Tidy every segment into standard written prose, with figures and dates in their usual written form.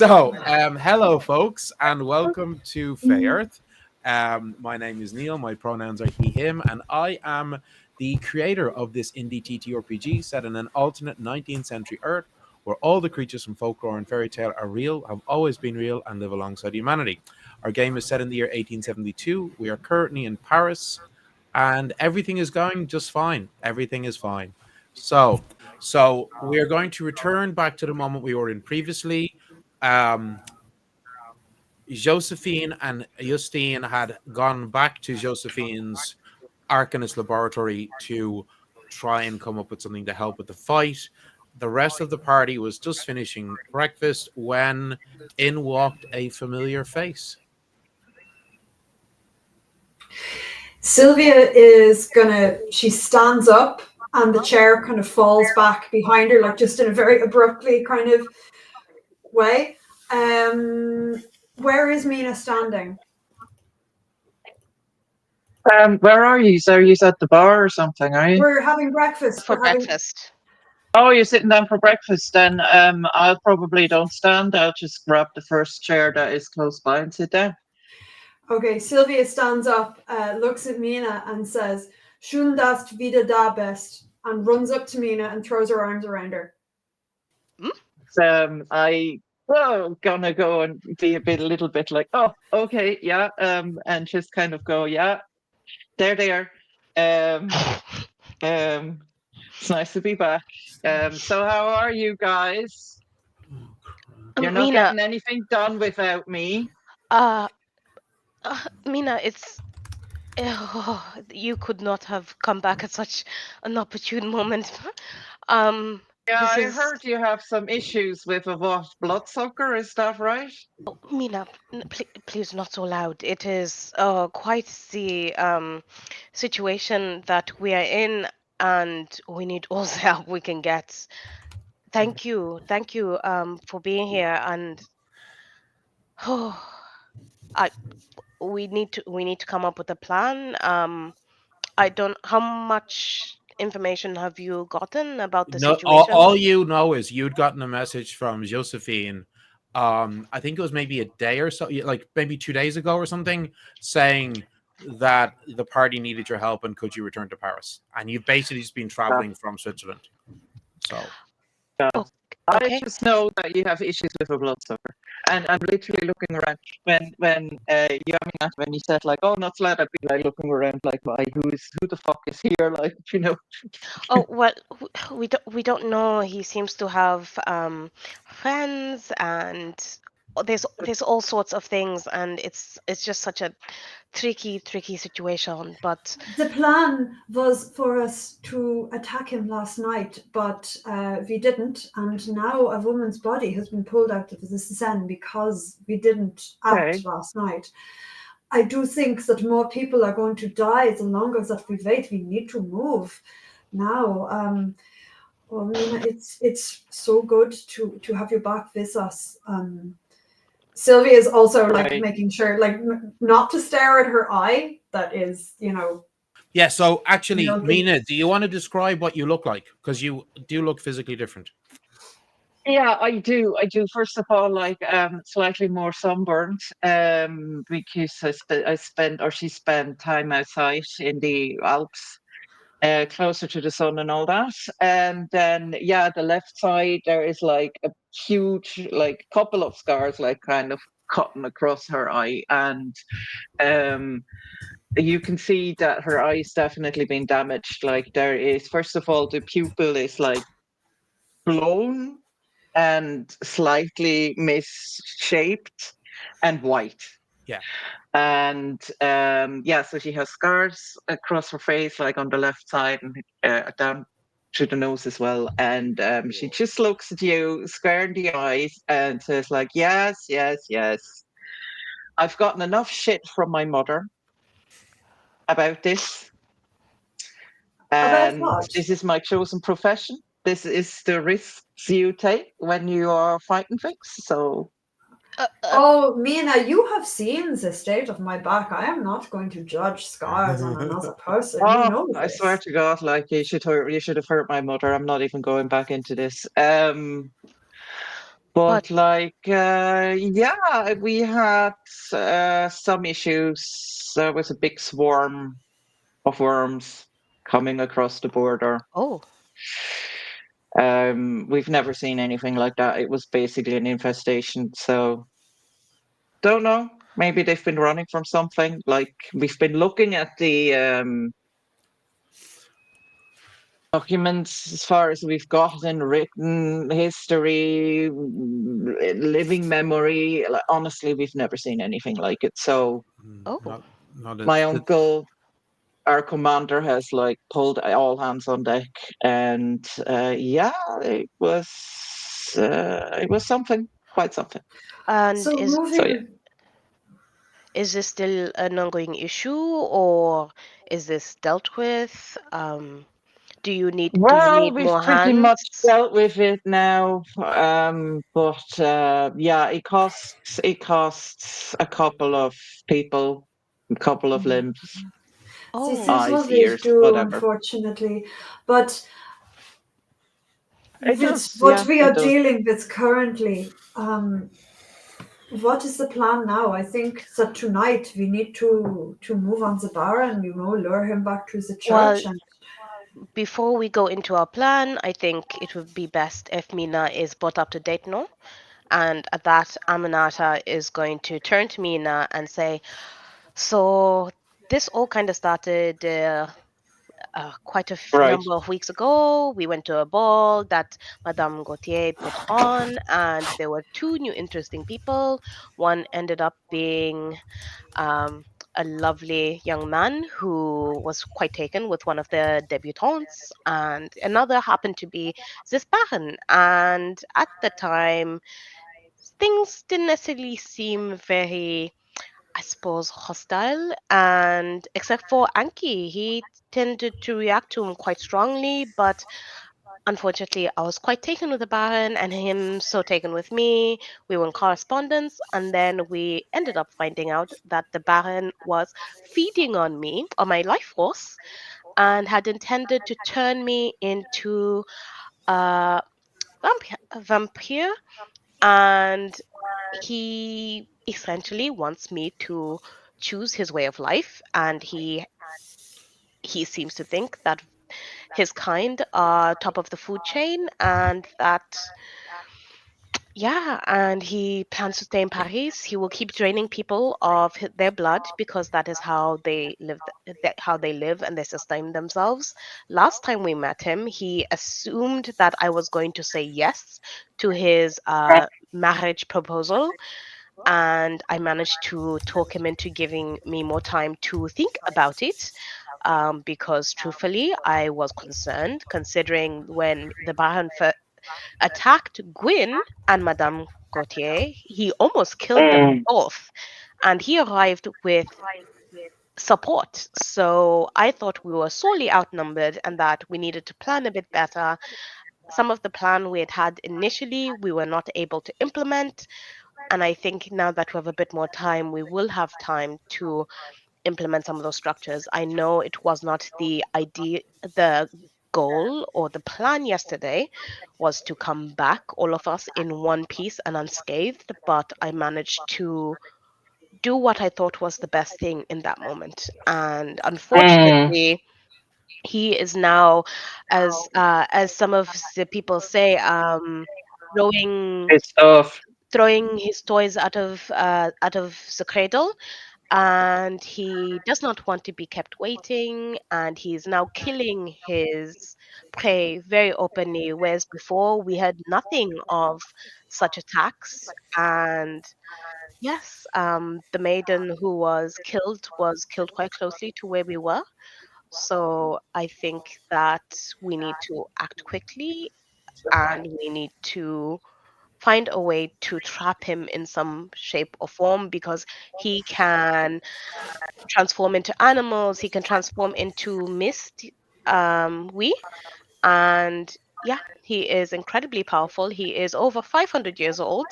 Hello, folks, and welcome to Earth. My name is Neil. My pronouns are he, him, and I am the creator of this indie TTRPG set in an alternate 19th century Earth where all the creatures from folklore and fairy tale are real, have always been real, and live alongside humanity. Our game is set in the year 1872. We are currently in Paris, and everything is going just fine. Everything is fine. So we are going to return back to the moment we were in previously. um, Josephine and Justine had gone back to Josephine's Arcanist laboratory to try and come up with something to help with the fight. The rest of the party was just finishing breakfast when in walked a familiar face. Sylvia she stands up and the chair kind of falls back behind her, like just in a very abruptly kind of way. Where is Mina standing? Where are you? So are you at the bar or something, are you? We're having breakfast. Breakfast. Oh, you're sitting down for breakfast then. I'll probably don't stand. I'll just grab the first chair that is close by and sit down. Okay, Sylvia stands up, looks at Mina and says, "Schön, dass du wieder da bist," and runs up to Mina and throws her arms around her. Gonna go and be a little bit like, oh, okay, yeah, and just kind of go, yeah, there. It's nice to be back. So how are you guys? You're not getting anything done without me. Mina, you could not have come back at such an opportune moment. I heard you have some issues with bloodsucker. Is that right? Oh, Mina, please not so loud. It is quite the situation that we are in, and we need all the help we can get. Thank you for being here, and we need to come up with a plan. How much information have you gotten about the situation? All you know is you'd gotten a message from Josephine. I think it was maybe a day or so, like maybe 2 days ago or something, saying that the party needed your help and could you return to Paris? And you've basically just been traveling from Switzerland. So I just know that you have issues with a bloodsucker, and I'm literally looking around when you said like, oh, not glad, I'd be like looking around like, who the fuck is here, like, you know. Oh well, we don't know. He seems to have friends, and there's all sorts of things, and it's just such a tricky situation. But the plan was for us to attack him last night, but we didn't, and now a woman's body has been pulled out of the Seine because we didn't act last night. I do think that more people are going to die the longer that we wait. We need to move now. Well, Mina, it's so good to have you back with us. Sylvia is also making sure not to stare at her eye. That is, Yeah, so actually, Mina, do you want to describe what you look like? Because you do look physically different. Yeah, I do. First of all, slightly more sunburnt, because she spent time outside in the Alps, closer to the sun and all that. And then, the left side, there is like a huge, couple of scars, kind of cutting across her eye. And you can see that her eye's definitely been damaged. Like, there is, first of all, the pupil is blown and slightly misshaped and white. Yeah. And so she has scars across her face, like on the left side and down to the nose as well. And she just looks at you square in the eyes and says like, yes. I've gotten enough shit from my mother about this. And this is my chosen profession. This is the risks you take when you are fighting things. So Mina, you have seen the state of my back. I am not going to judge scars on another person. You know this. I swear to God, you should have hurt my mother. I'm not even going back into this. But But like, yeah, we had some issues. There was a big swarm of worms coming across the border. oh, We've never seen anything like that. It was basically an infestation. So don't know. Maybe they've been running from something. Like we've been looking at the documents as far as we've gotten, written history, living memory. Like, honestly, we've never seen anything like it. So oh. Not my a, uncle, our commander, has like pulled all hands on deck, and yeah, it was something, quite something. And So So yeah. moving is this still an ongoing issue, or is this dealt with? Do you Well, need we've more pretty much hands? dealt with it now, but yeah, it costs a couple of people, a couple of Mhm. limbs, See, Oh, seems eyes, lovely to ears, do, whatever. unfortunately. But It with does, what yeah, we it are does. dealing with currently, what is the plan now? I think that tonight we need to move on the Baron, lure him back to the well, church, and before we go into our plan, I think it would be best if Mina is brought up to date now. And at that, Aminata is going to turn to Mina and say, so this all kind of started quite a Right. number of weeks ago. We went to a ball that Madame Gauthier put on, and there were two new interesting people. One ended up being um, a lovely young man who was quite taken with one of the debutantes, and another happened to be this Baron. And at the time, things didn't necessarily seem very, I suppose, hostile. And except for Anki, he tended to react to him quite strongly. But unfortunately, I was quite taken with the Baron, and him so taken with me. We were in correspondence, and then we ended up finding out that the Baron was feeding on me, on my life force, and had intended to turn me into a vampire. And he essentially wants me to choose his way of life, and he seems to think that his kind are top of the food chain, and that, yeah, and he plans to stay in Paris. He will keep draining people of their blood because that is how they live, how they live and they sustain themselves. Last time we met him, he assumed that I was going to say yes to his marriage proposal, and I managed to talk him into giving me more time to think about it. Because truthfully, I was concerned considering when the Baron attacked Gwyn and Madame Gautier, he almost killed them Mm. both, and he arrived with support. So I thought we were sorely outnumbered and that we needed to plan a bit better. Some of the plan we had had initially, we were not able to implement. And I think now that we have a bit more time, we will have time to implement some of those structures. I know it was not the idea, the goal or the plan yesterday was to come back, all of us in one piece and unscathed, but I managed to do what I thought was the best thing in that moment. And Mm. unfortunately, he is now, as some of the people say, throwing It's tough. throwing his toys out of the cradle, and he does not want to be kept waiting, and he's now killing his prey very openly, whereas before we had nothing of such attacks. And yes, the maiden who was killed quite closely to where we were. So I think that we need to act quickly, and we need to find a way to trap him in some shape or form, because he can transform into animals, he can transform into mist. We and yeah, he is incredibly powerful. He is over 500 years old,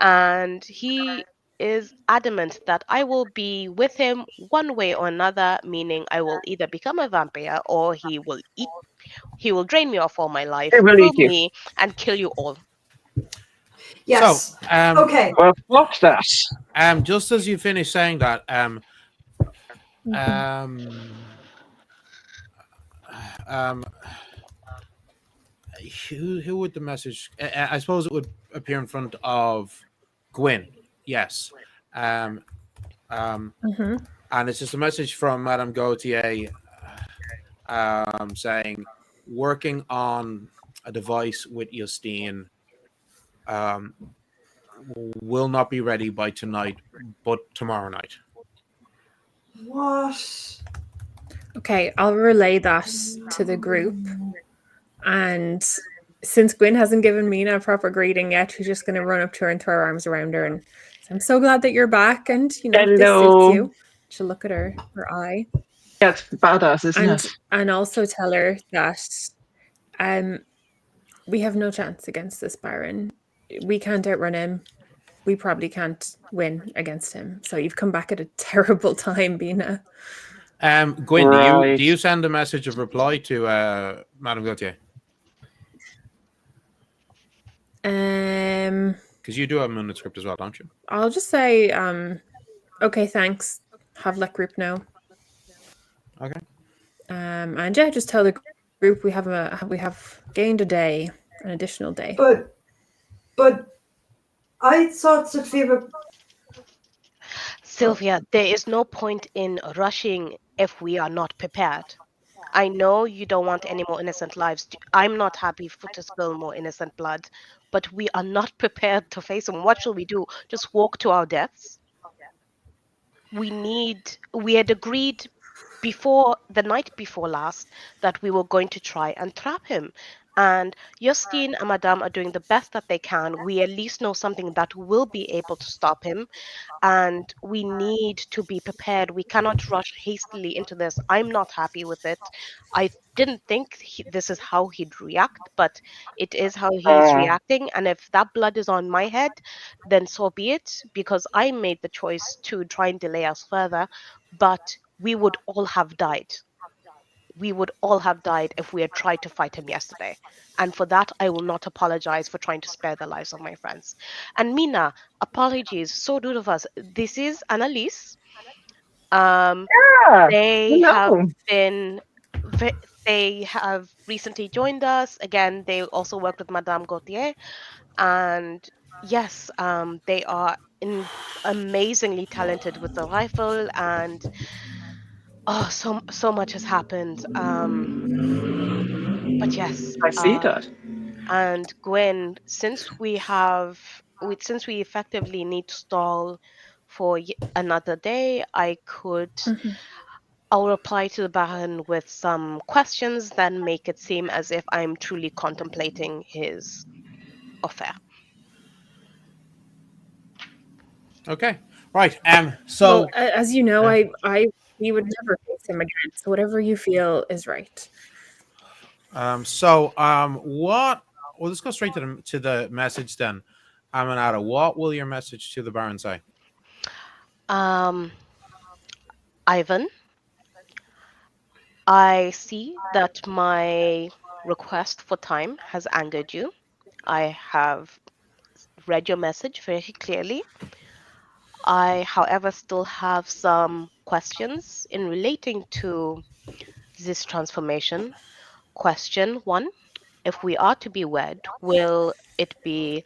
and he is adamant that I will be with him one way or another, meaning I will either become a vampire or he will drain me of all my life, It will kill eat you. me, and kill you all. Yes. So, Okay. Well, what's that? just as you finish saying that, Mhm. um, who would the message? I suppose it would appear in front of Gwyn. Yes. Um, Mhm. and it's just a message from Madame Gautier, saying working on a device with Justine, um, will not be ready by tonight, but tomorrow night. What? Okay, I'll relay that to the group. And since Gwyn hasn't given Mina a proper greeting yet, she's just going to run up to her and throw her arms around her. And say, I'm so glad that you're back. And, this suits Hello. you. She'll look at her eye. Yeah, it's badass, isn't it? And also tell her that we have no chance against this Baron. We can't outrun him. We probably can't win against him. So you've come back at a terrible time, Bina. Gwyn, do you send a message of reply to Madame Gautier? Because you do have a Moonlit script as well, don't you? I'll just say, okay, thanks. Have let group know. Okay. And yeah, just tell the group we have gained a day, an additional day. But I thought that we were. Sylvia, there is no point in rushing if we are not prepared. I know you don't want any more innocent lives. I'm not happy to spill more innocent blood, but we are not prepared to face them. What shall we do? Just walk to our deaths? We had agreed before the night before last that we were going to try and trap him. And Justine and Madame are doing the best that they can. We at least know something that will be able to stop him, and we need to be prepared. We cannot rush hastily into this. I'm not happy with it. I didn't think this is how he'd react, but it is how he's reacting. And if that blood is on my head, then so be it, because I made the choice to try and delay us further. But we would all have died. We would all have died if we had tried to fight him yesterday. And for that, I will not apologize for trying to spare the lives of my friends. And Mina, apologies, so rude of us. This is Annalise. Yeah. They have Hello. been, they have recently joined us. Again, they also work with Madame Gauthier. And yes, they are amazingly talented with the rifle, and oh, so much has happened. But yes, I see that. and Gwen, since we effectively need to stall for another day, Mhm. I'll reply to the Baron with some questions, then make it seem as if I'm truly contemplating his affair. Okay. Right. Well, So, as you know, we would never face him again. So whatever you feel is right. what? Well, let's go straight to the message then. Aminata, what will your message to the Baron say? Um, Ivan, I see that my request for time has angered you. I have read your message very clearly. I, however, still have some questions in relating to this transformation. Question one: if we are to be wed, will it be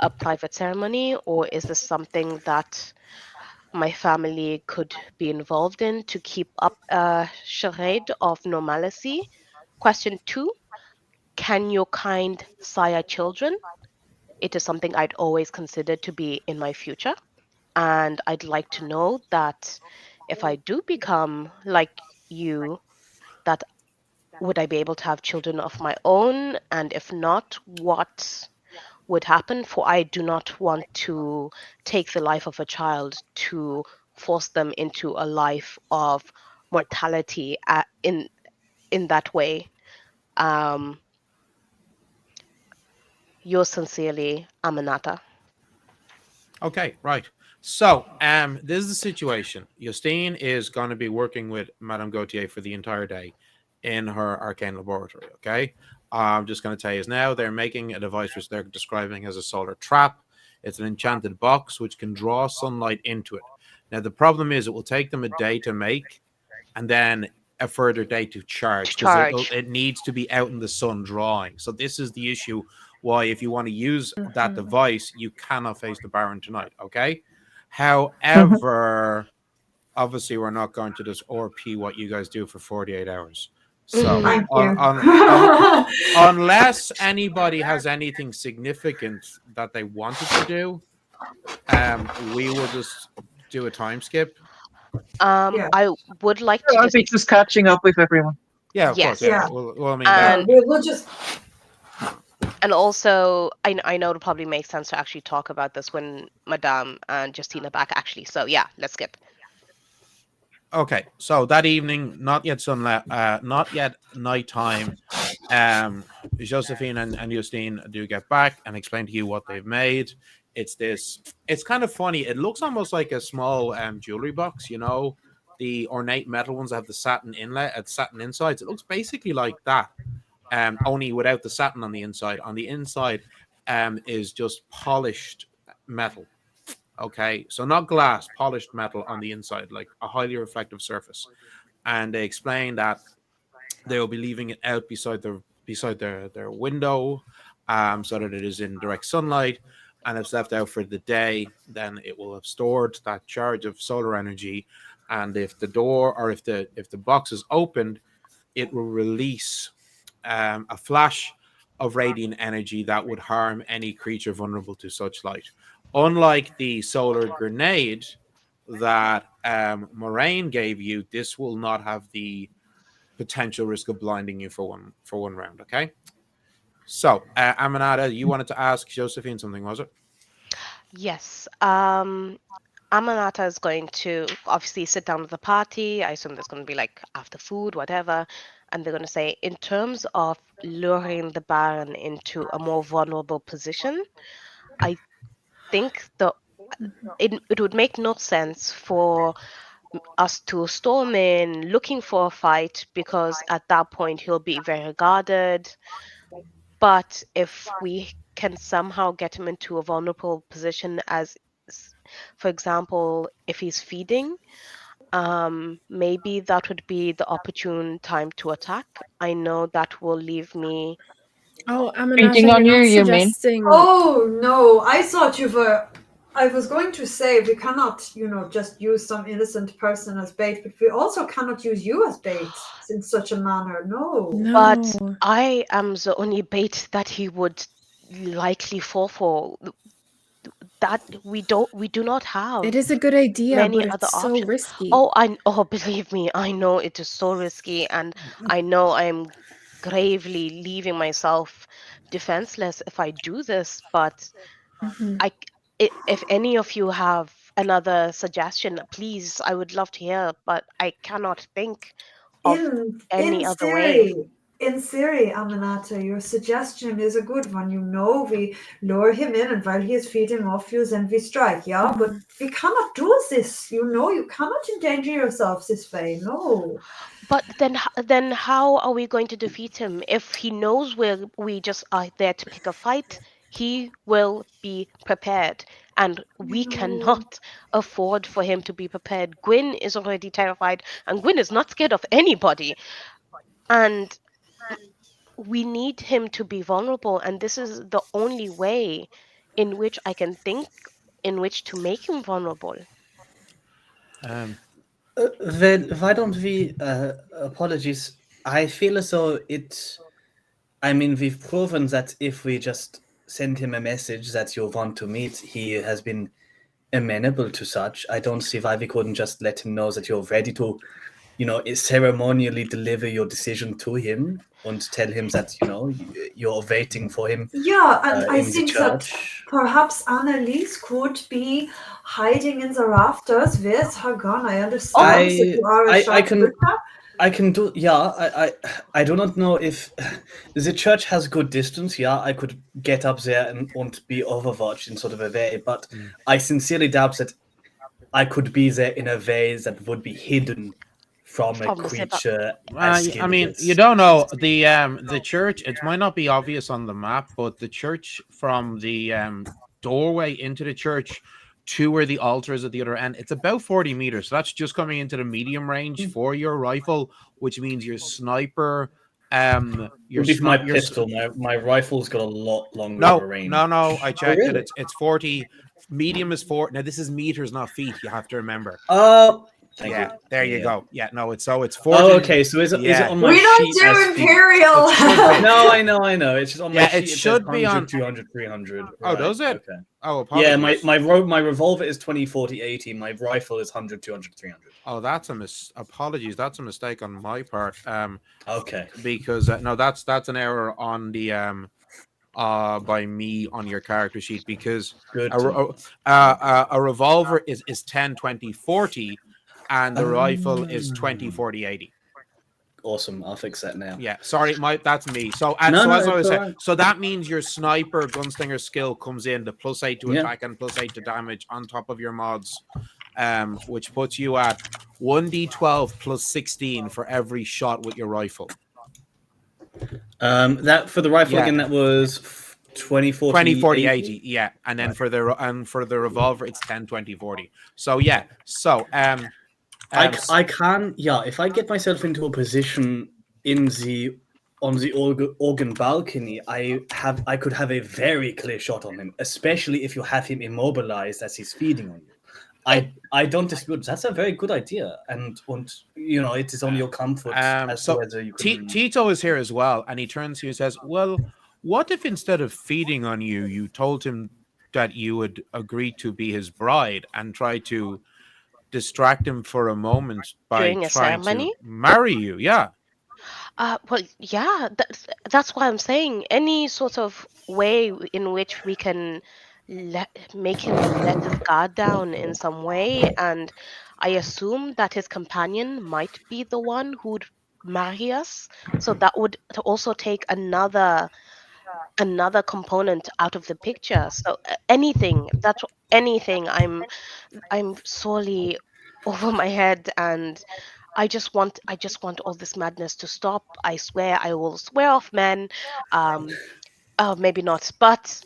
a private ceremony, or is this something that my family could be involved in to keep up a charade of normalcy? Question two: can your kind sire children? It is something I'd always considered to be in my future. And I'd like to know that if I do become like you, that would I be able to have children of my own? And if not, what would happen? For I do not want to take the life of a child to force them into a life of mortality in that way. Um, yours sincerely, Aminata. Okay, right. So, this is the situation. Justine is going to be working with Madame Gautier for the entire day in her arcane laboratory. Okay. I'm just going to tell you now, they're making a device which they're describing as a solar trap. It's an enchanted box which can draw sunlight into it. Now, the problem is it will take them a day to make and then a further day to charge because it needs to be out in the sun drawing. So this is the issue why if you want to use that device, you cannot face the Baron tonight, okay? However, obviously we're not going to just RP what you guys do for 48 hours. So Thank you. unless anybody has anything significant that they wanted to do, we will just do a time skip. I would like to I'll be just catching up with everyone. Yeah, of course. Yeah. Yeah. Well, I mean, And we'll just. And also, I know it'll probably make sense to actually talk about this when Madame and Justina back, actually. So yeah, let's skip. Okay, so that evening, not yet sunlight, not yet nighttime. Josephine and Justine do get back and explain to you what they've made. It's kind of funny. It looks almost like a small jewelry box, you know, the ornate metal ones that have the satin inlet and satin insides. It looks basically like that, only without the satin on the inside. On the inside, is just polished metal. Okay, so not glass, polished metal on the inside, like a highly reflective surface. And they explain that they will be leaving it out beside their window, so that it is in direct sunlight. And if it's left out for the day, then it will have stored that charge of solar energy. And if the door or if the box is opened, it will release a flash of radiant energy that would harm any creature vulnerable to such light. Unlike the solar grenade that Moraine gave you, this will not have the potential risk of blinding you for one round. Okay. So, Amanada, you wanted to ask Josephine something, was it? Yes. Amanata is going to obviously sit down with the party. I assume there's going to be like after food, whatever. And they're going to say, in terms of luring the Baron into a more vulnerable position, I think it would make no sense for us to storm in looking for a fight, because at that point he'll be very guarded. But if we can somehow get him into a vulnerable position, as for example, if he's feeding, maybe that would be the opportune time to attack. I know that will leave me. Oh, Beating Amanata, on you're you, not you mean? suggesting. Oh no! I thought you were. I was going to say we cannot, just use some innocent person as bait, but we also cannot use you as bait in such a manner. No. But No. I am the only bait that he would likely fall for. That we do not have It is a good idea, many but other it's so options. risky. Oh, believe me, I know it is so risky, and I know I'm gravely leaving myself defenseless if I do this. But Mhm. if any of you have another suggestion, please, I would love to hear. But I cannot think of In any other way. theory, Aminata, your suggestion is a good one. We lure him in, and while he is feeding off you, then we strike. Yeah, but we cannot do this. You cannot endanger yourself this way. No. But then how are we going to defeat him if he knows we just are there to pick a fight? He will be prepared, and we No. cannot afford for him to be prepared. Gwyn is already terrified, and Gwyn is not scared of anybody. And we need him to be vulnerable, and this is the only way in which I can think in which to make him vulnerable. Then why don't we? Apologies. I feel as though I mean, we've proven that if we just send him a message that you want to meet, he has been amenable to such. I don't see why we couldn't just let him know that you're ready to, ceremonially deliver your decision to him and tell him that, you're waiting for him Yeah, and I in the think that church. perhaps Annalise could be hiding in the rafters with her gun. I understand that you are a sharpshooter. I can do, yeah. I do not know if the church has good distance. Yeah, I could get up there and be overwatched in sort of a way, but I sincerely doubt that I could be there in a way that would be hidden from a From the zip up. creature I as skinny mean, as you don't know the church. It might not be obvious on the map, but the church from the doorway into the church to where the altar is at the other end, it's about 40 meters. So that's just coming into the medium range for your rifle, which means your sniper. Your would be for my your pistol. My rifle's got a lot longer of a no, range. no. I checked it. really? It's 40. Medium is 4. Now this is meters, not feet. You have to remember. Thank Yeah, you. there you Yeah. go. Yeah, no, it's 40. Oh, okay. So is it Yeah. on my We don't sheet do as feet? Imperial. It should be. No, I know. It's just on my Yeah, sheet. it It says should be 100, on- 200, 300. Oh, does it? Okay. Oh, Yeah, apologies. my revolver is 20, 40, 80. My rifle is 100, 200, 300. Oh, that's apologies. That's a mistake on my part. Okay. Because no, that's an error on the by me on your character sheet, because Good. a revolver is 10, 20, 40, and the rifle is 20, 40, 80. Awesome. I'll fix that now. Yeah, sorry, that's me. So, No, so no, as I was it's saying, alright. so that means your sniper gunslinger skill comes in, the +8 to Yeah. attack and +8 to damage on top of your mods, which puts you at 1d12 plus 16 for every shot with your rifle. That for the rifle Yeah. again, that was 20, 40, 20, 40, 80? 80, yeah. And then for the revolver, it's 10, 20, 40. So yeah. So I can, yeah, if I get myself into a position on the organ balcony, I could have a very clear shot on him, especially if you have him immobilized as he's feeding on you. I don't dispute. That's a very good idea, and you know, it is on your comfort as to whether you can. Tito is here as well, and he turns to you and says, "Well, what if instead of feeding on you, you told him that you would agree to be his bride and try to distract him for a moment by During a trying ceremony? to marry you?" Yeah. Well, yeah, that's why I'm saying any sort of way in which we can make him let his guard down in some way, and I assume that his companion might be the one who'd marry us, so that would also take another component out of the picture. So anything. I'm sorely over my head, and I just want all this madness to stop. I swear I will swear off men. Oh, maybe not, but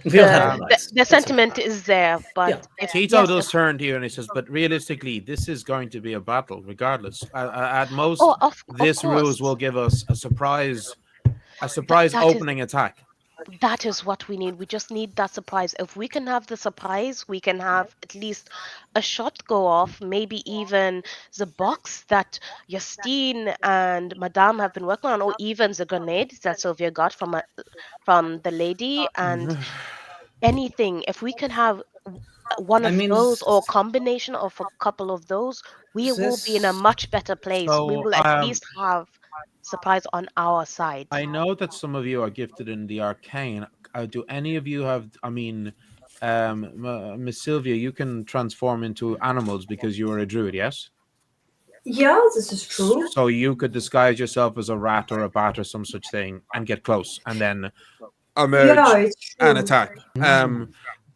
We'll have a nice. the sentiment is there. But if Tito yes, does turn to you and he says, "But realistically, this is going to be a battle, regardless. At most, of this course, ruse will give us a surprise that opening attack." that is what we need. We just need that surprise. If we can have the surprise, we can have at least a shot go off, maybe even the box that Justine and Madame have been working on, or even the grenade that Sylvia got from the lady, and anything. If we can have one I of mean, those or combination of a couple of those, we will be in a this much better place. We So, will at least have surprise on our side. I know that some of you are gifted in the arcane. Do any of you have? I mean, Miss Sylvia, you can transform into animals because you are a druid, yes? Yeah, this is true. So you could disguise yourself as a rat or a bat or some such thing and get close, and then emerge Yeah, it's true. and attack.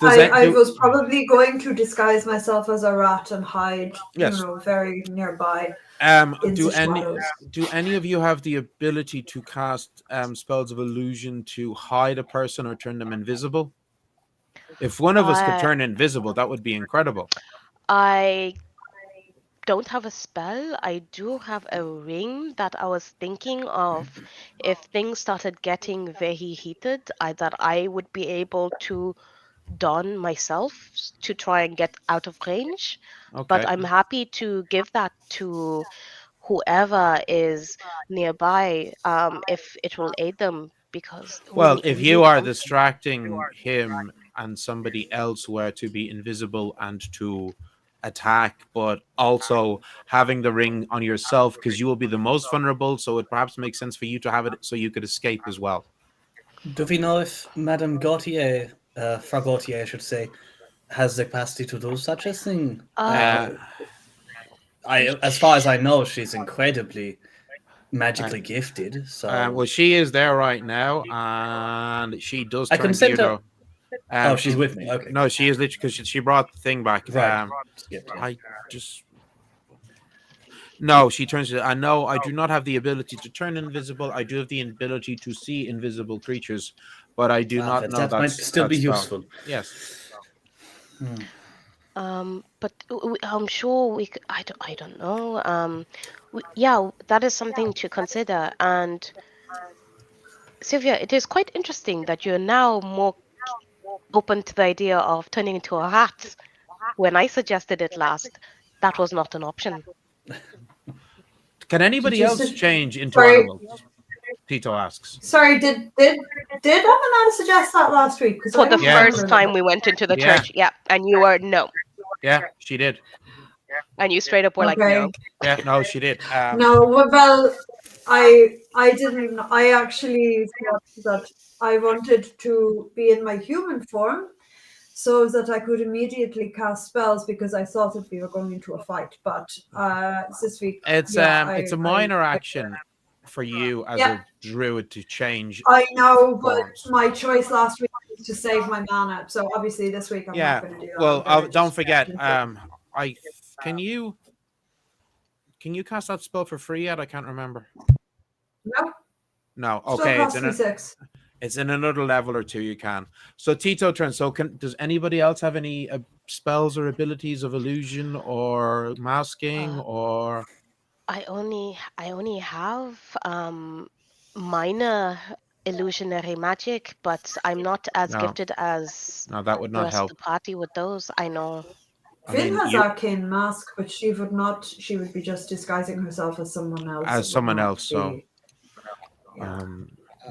I was probably going to disguise myself as a rat and hide, Yes. you know, very nearby. Do any of you have the ability to cast spells of illusion to hide a person or turn them invisible? If one of us could turn invisible, that would be incredible. I don't have a spell. I do have a ring that I was thinking of. If things started getting very heated, that I would be able to don myself to try and get out of range. Okay. But I'm happy to give that to whoever is nearby, if it will aid them, because if you are distracting him and somebody else were to be invisible and to attack, but also having the ring on yourself because you will be the most vulnerable, so it perhaps makes sense for you to have it so you could escape as well. Do we know if Madame Gautier, Frau Gautier, I should say, has the capacity to do such a thing? As far as I know, she's incredibly magically gifted. So well, she is there right now, and she does. I can send her. Oh, she's with me. Okay. No, she is literally because she brought the thing back. Right. I just No, she turns it. I know I do not have the ability to turn invisible. I do have the ability to see invisible creatures, but I do not But know that might that's still be spell. useful. Yes. But I'm sure we could, I don't know. Yeah, that is something to consider. And Sylvia, it is quite interesting that you're now more open to the idea of turning into a rat. When I suggested it last, that was not an option. Can anybody you else su- change into Sorry. animals? Tito asks. Sorry, did Emma suggest that last week? Because For I the don't Yeah. first remember time that. we went into the Yeah. church, yeah, and you were no, Yeah, she did. and you straight up were like Okay. no. Yeah, no, she did. No, well, I didn't. I actually thought that I wanted to be in my human form, so that I could immediately cast spells because I thought that we were going into a fight. But this week, It's yeah, it's a minor action for you as yeah, a druid to change I know, but forms. my choice last week was to save my mana. So obviously this week I'm Yeah. not going to do that. Well, I'm gonna don't just forget. continue. I can you cast that spell for free yet? I can't remember. No, No. still Okay. costs me 6. It's in another level or two. You can. So Tito turns. So does anybody else have any spells or abilities of illusion or masking Uh, or? I only have minor illusionary magic, but I'm not as No. gifted as No, that would the not rest of help. the party with those. I know. I Finn mean, has you arcane mask, but she would not. She would be just disguising herself as someone else. as It would someone not else. So be. Yeah.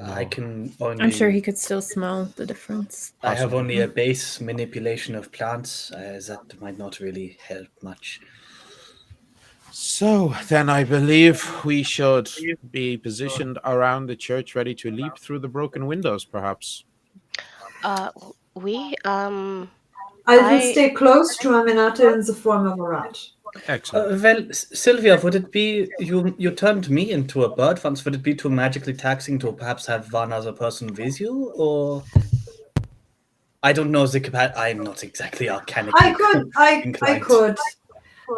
I no, can I'm sure only. he could still smell the difference. I have possibly. only a base manipulation of plants. That might not really help much. So then I believe we should be positioned around the church, ready to leap through the broken windows, perhaps. We I will I stay close to Aminata in the form of a rat. Excellent. Well, Sylvia, would it be you turned me into a bird once? Would it be too magically taxing to perhaps have one other person with you, or I don't know the capacity. I'm not exactly I arcanically could. I inclined. could.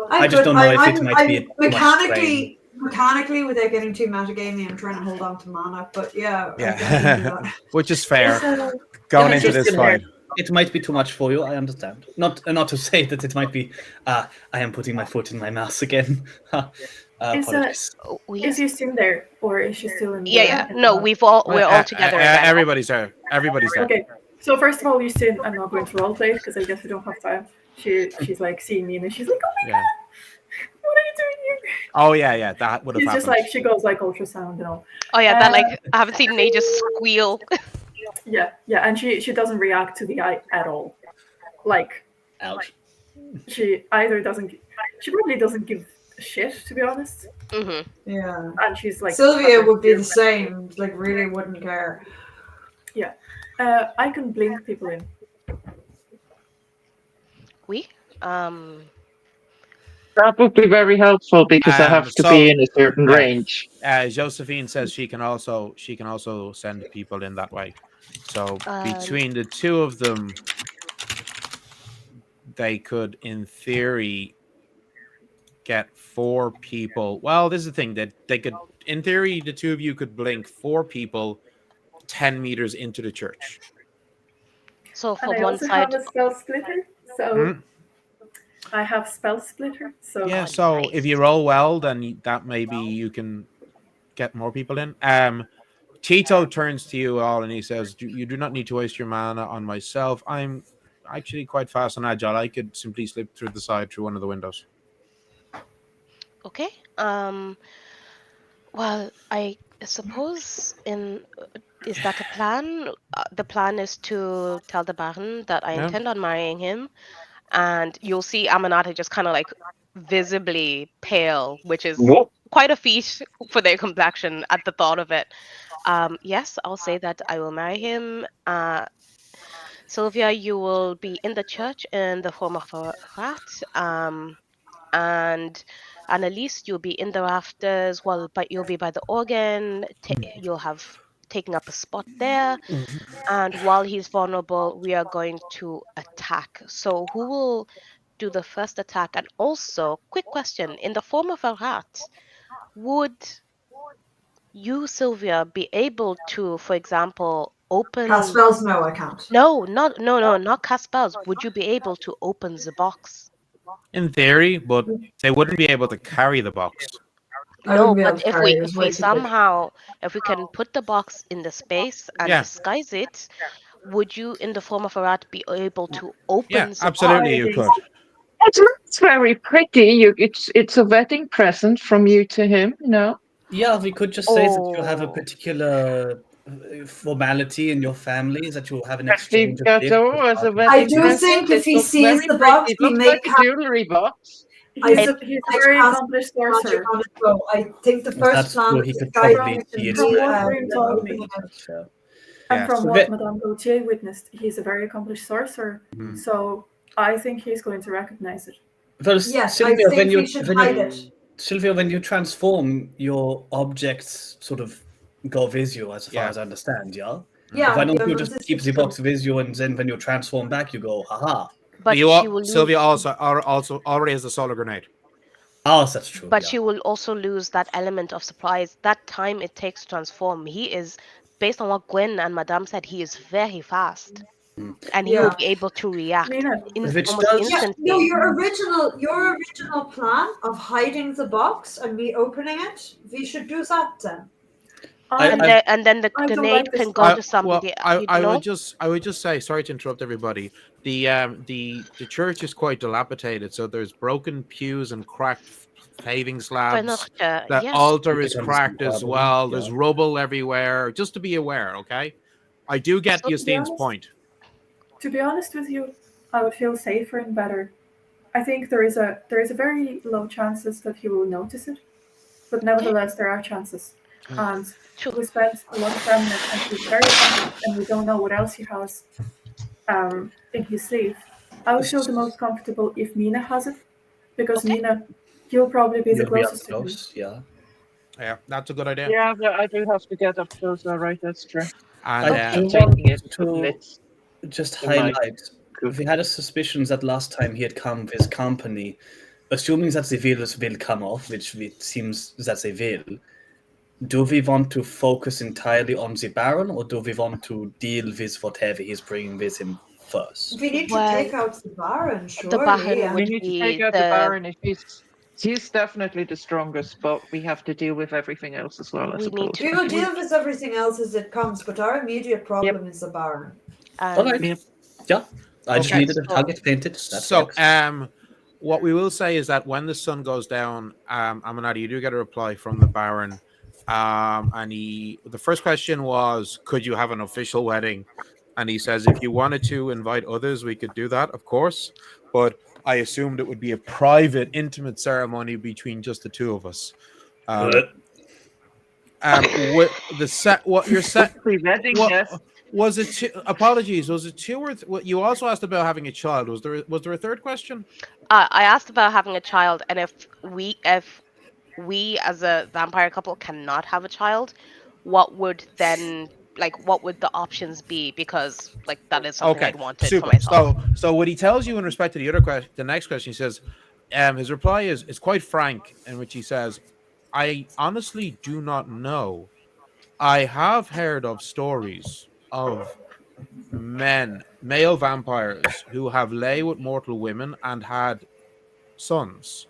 I just don't know if it might be too much strain. mechanically, without getting too metagamey, I'm trying to hold on to mana. But yeah, I can do Yeah, that. which is fair. So, Going Yeah, into just, this fight. it might be too much for you. I understand. Not to say that it might be. I am putting my foot in my mouth again. Apologies. we Is Justine there, or is she still in the? yeah. in No, the- we're all together again. Everybody's there. Everybody's there. Okay, so first of all, Justine, I'm not going to roleplay because I guess we don't have time. She's like seeing me and she's like, "Oh my Yeah. god, what are you doing here?" Oh yeah. That would have She's happened. just like she goes like ultrasound and all. Oh yeah, that like I haven't seen Naja squeal. Yeah, and she doesn't react to the eye at all. Like, Ouch. she either doesn't. She probably doesn't give a shit, to be honest. Mm-hmm. yeah, And she's like Sylvia would be the same. Like, really wouldn't care. Yeah, I can blink people in. We That would be very helpful because I have to So- be in a certain yeah. range. Josephine says she can also send people in that way. So And- between the two of them, they could, in theory, get 4 people. Well, this is the thing that they could, in theory, the two of you could blink 4 people 10 meters into the church. so And from I one also side, have a spell splitter, so I have spell splitter. So Yeah, Oh, so nice. if you roll well, then that maybe you can get more people in. Tito turns to you all and he says, "You do not need to waste your mana on myself. I'm actually quite fast and agile. I could simply slip through the side through one of the windows." Okay. Well, I suppose is that a plan? The plan is to tell the Baron that I Yeah. intend on marrying him, and you'll see Aminata just kind of like visibly pale, which is Whoop. quite a feat for their complexion at the thought of it. Yes, I'll say that I will marry him. Sylvia, you will be in the church in the form of a rat. And Annalise, you'll be in the rafters. Well, but you'll be by the organ. You'll have taken up a spot there. And while he's vulnerable, we are going to attack. So who will do the first attack? And also, quick question: in the form of a rat, would you, Sylvia, be able to, for example, open? Cast spells? No, I can't. No, not cast spells. Would you be able to open the box? In theory, but they wouldn't be able to carry the box. I No, wouldn't be able but to carry it. It was if way we too big. somehow, if we can put the box in the space and Yeah. disguise it, would you, in the form of a rat, be able to open Yeah, the absolutely, you could. It's very pretty. It's a wedding present from you to him, you know. Yeah, we could just say that you have a Oh. particular formality in your family, that you have an Wedding exchange of gifts. gâteau as a I wedding do present. think if It he looks sees very the pretty. box, It he looks may like a jewelry box. He's a I very cast accomplished magic sorcerer. on it, so I think the If first that's plan true, is he could disguise probably it see and it. From be, what Broom told me, That's fair. and Yes. from what Madame Gauthier witnessed, he's a very accomplished sorcerer. Mhm. So I think he's going to recognize it. Well, yes, Sylvia, I think we should hide it. Sylvia, when you transform, your objects sort of go with you, as far Yeah. as I understand, yeah? Yeah, Why don't yeah, you this just is keep the true. box with you, and then when you transform back, you go, haha. But You she will Sylvia lose. also already has a solar grenade. Oh, that's true. But Yeah. she will also lose that element of surprise. That time it takes to transform. He is, based on what Gwen and Madame said, he is very fast, and he will Yeah. be able to react Nina, Which almost does- Yeah, instantly. no, your original plan of hiding the box and me opening it, we should do that then. And then the I don't grenade like this can go plan. to somebody. I would just say, sorry to interrupt everybody. The church is quite dilapidated, so there's broken pews and cracked paving slabs. The yes. altar is Becomes cracked as rubble, well. yeah. There's rubble everywhere. Just to be aware, okay? I do get So- Justine's honest- point. To be honest with you, I would feel safer and better. I think there is a very low chances that he will notice it, but nevertheless there are chances. And True. we spent a lot of time on it, and he's very accomplished, and we don't know what else he has in his sleeve. I would feel the most comfortable if Mina has it, because Mina, you'll probably be the You'll be up closest to him. close, yeah. Yeah, that's a good idea. Yeah, but I do have to get up closer, right? That's true. And I do taking want it to let's just in my highlight, group. we had a suspicion that last time he had come with company, assuming that the wheels will come off, which it seems that they will. Do we want to focus entirely on the Baron, or do we want to deal with whatever he's bringing with him first? We need to Well, take out the Baron, surely. the Baron and- We would need to be take out the Baron if he's definitely the strongest, but we have to deal with everything else as well, I We need suppose. to- We will deal with everything else as it comes, but our immediate problem is the Baron. All right. Yep. Yeah, I just Okay, needed a target painted. That So, works. what we will say is that when the sun goes down, Aminati, you do get a reply from the Baron. And the first question was, could you have an official wedding? And he says, if you wanted to invite others, we could do that, of course. But I assumed it would be a private, intimate ceremony between just the two of us. What you're set? Pre-wedding, What yes. was it? Apologies. Was it two or what? You also asked about having a child. Was there a third question? I asked about having a child, and if we as a vampire couple cannot have a child, what would then what would the options be? Because that is something Okay, I'd wanted for super. myself. So what he tells you in respect to the other question, the next question, he says, his reply is quite frank, in which he says, "I honestly do not know. I have heard of stories of male vampires who have lay with mortal women and had sons,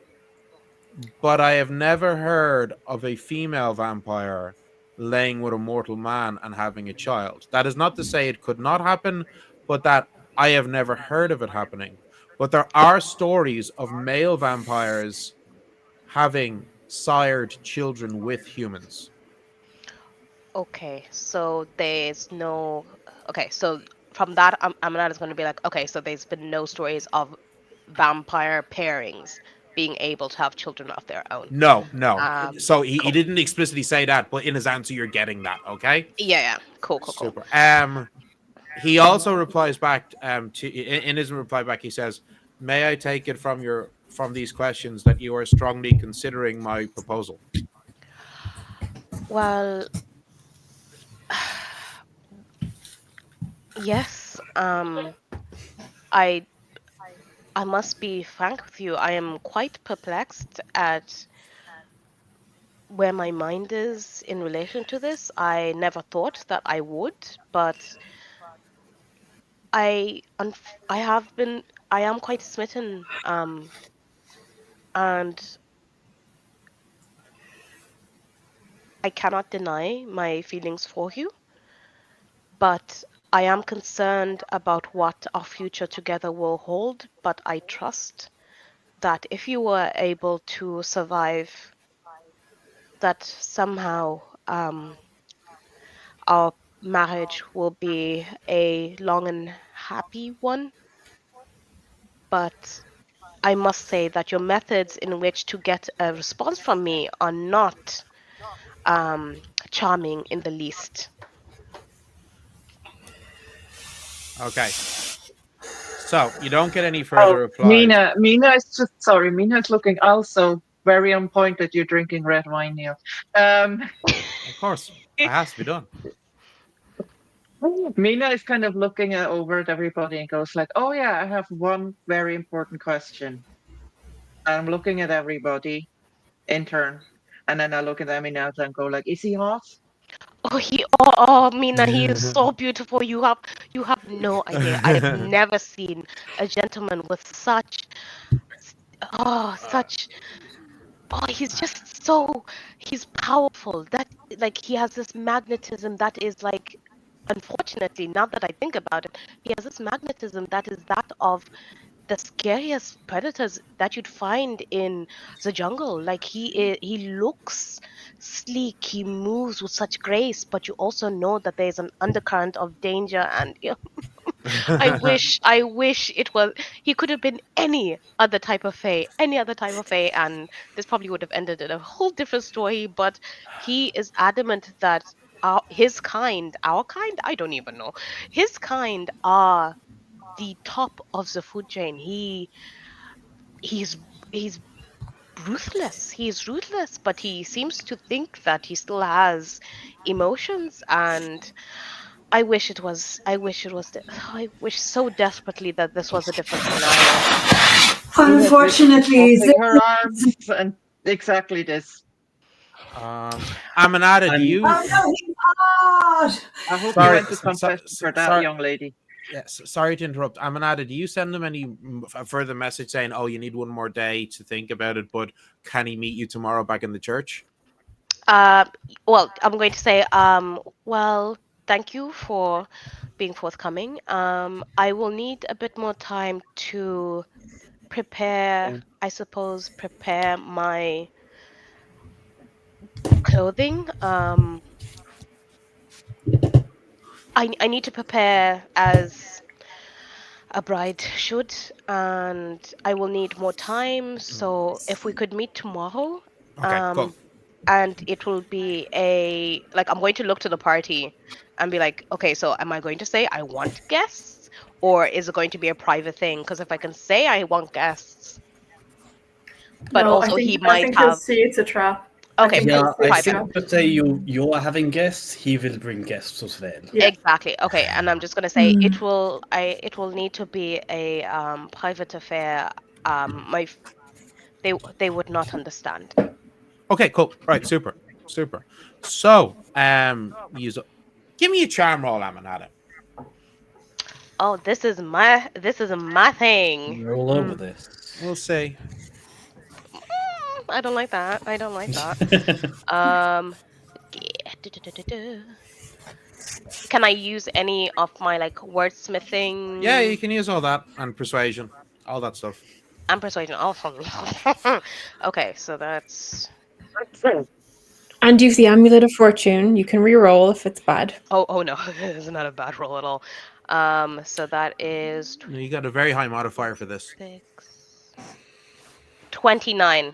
but I have never heard of a female vampire laying with a mortal man and having a child. That is not to say it could not happen, but that I have never heard of it happening. But there are stories of male vampires having sired children with humans." Okay, so there's no. Okay, so from that, I'm not just going to be like, okay, so there's been no stories of vampire pairings being able to have children of their own. No. So he Cool. didn't explicitly say that, but in his answer, you're getting that. Okay. Yeah. Cool. Super. He also replies back in his reply back. He says, "May I take it from these questions that you are strongly considering my proposal?" Well, yes. I I must be frank with you. I am quite perplexed at where my mind is in relation to this. I never thought that I would, but I have been I am quite smitten, and I cannot deny my feelings for you, but I am concerned about what our future together will hold. But I trust that if you were able to survive, that somehow our marriage will be a long and happy one. But I must say that your methods in which to get a response from me are not um, charming in the least. Okay. So you don't get any further Oh, replies. Mina is looking also very on point that you're drinking red wine, Neil. Of course, it has to be done. Mina is kind of looking over at everybody and goes like, "Oh yeah, I have one very important question." And I'm looking at everybody in turn, and then I look at Mina and go like, "Is he hot?" Mina, he is so beautiful. You have no idea. I have never seen a gentleman with such he's just he's powerful. That like he has this magnetism that is like, unfortunately, now that I think about it, he has this magnetism that is that of the scariest predators that you'd find in the jungle. Like he looks sleek, he moves with such grace, but you also know that there's an undercurrent of danger. And I wish it was he could have been any other type of fae, and this probably would have ended in a whole different story. But he is adamant that our kind, I don't even know, his kind are the top of the food chain. He's he's ruthless. He's ruthless, but he seems to think that he still has emotions. And I wish so desperately that this was a different scenario. Mina is literally Unfortunately, folding her arms and exactly this. Amanada, do I'm- you? oh no, he's hot. I hope you Sorry, went to confession for that sorry. young lady. Yes, sorry to interrupt. Amanada, do you send them any further message saying, "Oh, you need one more day to think about it, but can he meet you tomorrow back in the church?" Uh, well, I'm going to say, well, thank you for being forthcoming. I will need a bit more time to prepare, Yeah. I suppose, prepare my clothing. I need to prepare as a bride should, and I will need more time. So if we could meet tomorrow, Okay, cool. um, and it will be like I'm going to look to the party and be like, okay, so am I going to say I want guests, or is it going to be a private thing? Because if I can say I want guests, but No, also he I might think he'll have. see it's a trap. Okay, think Yeah, he'll see I it's a think trap. that say you are having guests, he will bring guests as well. Yeah. exactly. Okay, and I'm just gonna say it will need to be a private affair. My they would not understand. Okay, cool. Right, super, super. So, use give me a charm roll, Amanada. Oh, this is my thing. You're all over this. We'll see. I don't like that. I don't like that. Um, can I use any of my like Yeah, you wordsmithing can use all that and persuasion, all that stuff. and persuasion? Also, okay, so that's And use the amulet of fortune. You can re-roll if it's bad. oh no, it's not a bad roll at all. So that is No, you got a very high modifier for this. 29.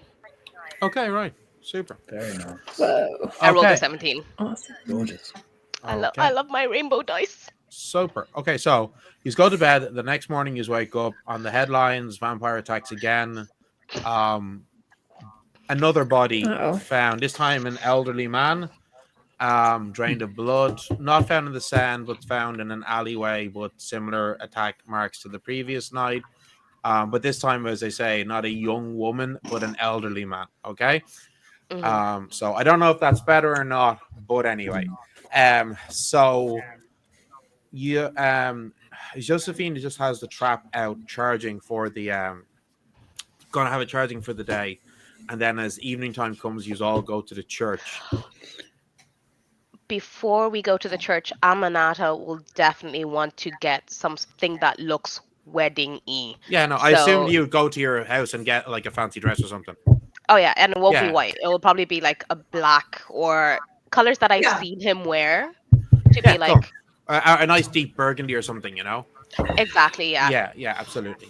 Okay, right, super. Very nice. Whoa. I rolled a Okay, 17. Awesome. Gorgeous. I love my rainbow dice. super. Okay, so you go to bed. The next morning, you wake up on the headlines. Vampire attacks again. Another body Uh-oh. found. This time, an elderly man. Drained of blood. Not found in the sand, but found in an alleyway. But similar attack marks to the previous night. But this time, as I say, not a young woman, but an elderly man. Okay. So I don't know if that's better or not, but anyway. So you Josephine just has the trap out charging for the gonna have it charging for the day, and then as evening time comes, you all go to the church. Before we go to the church, Amanata will definitely want to get something that looks wedding-y. Yeah, no, I assumed you would go to your house and get like a fancy dress or something. Oh yeah, and it won't be Yeah. white. It will probably be like a black or colors that I've Yeah. seen him wear to Yeah, be like cool. A nice deep burgundy or something, you know? exactly, yeah. Yeah, absolutely.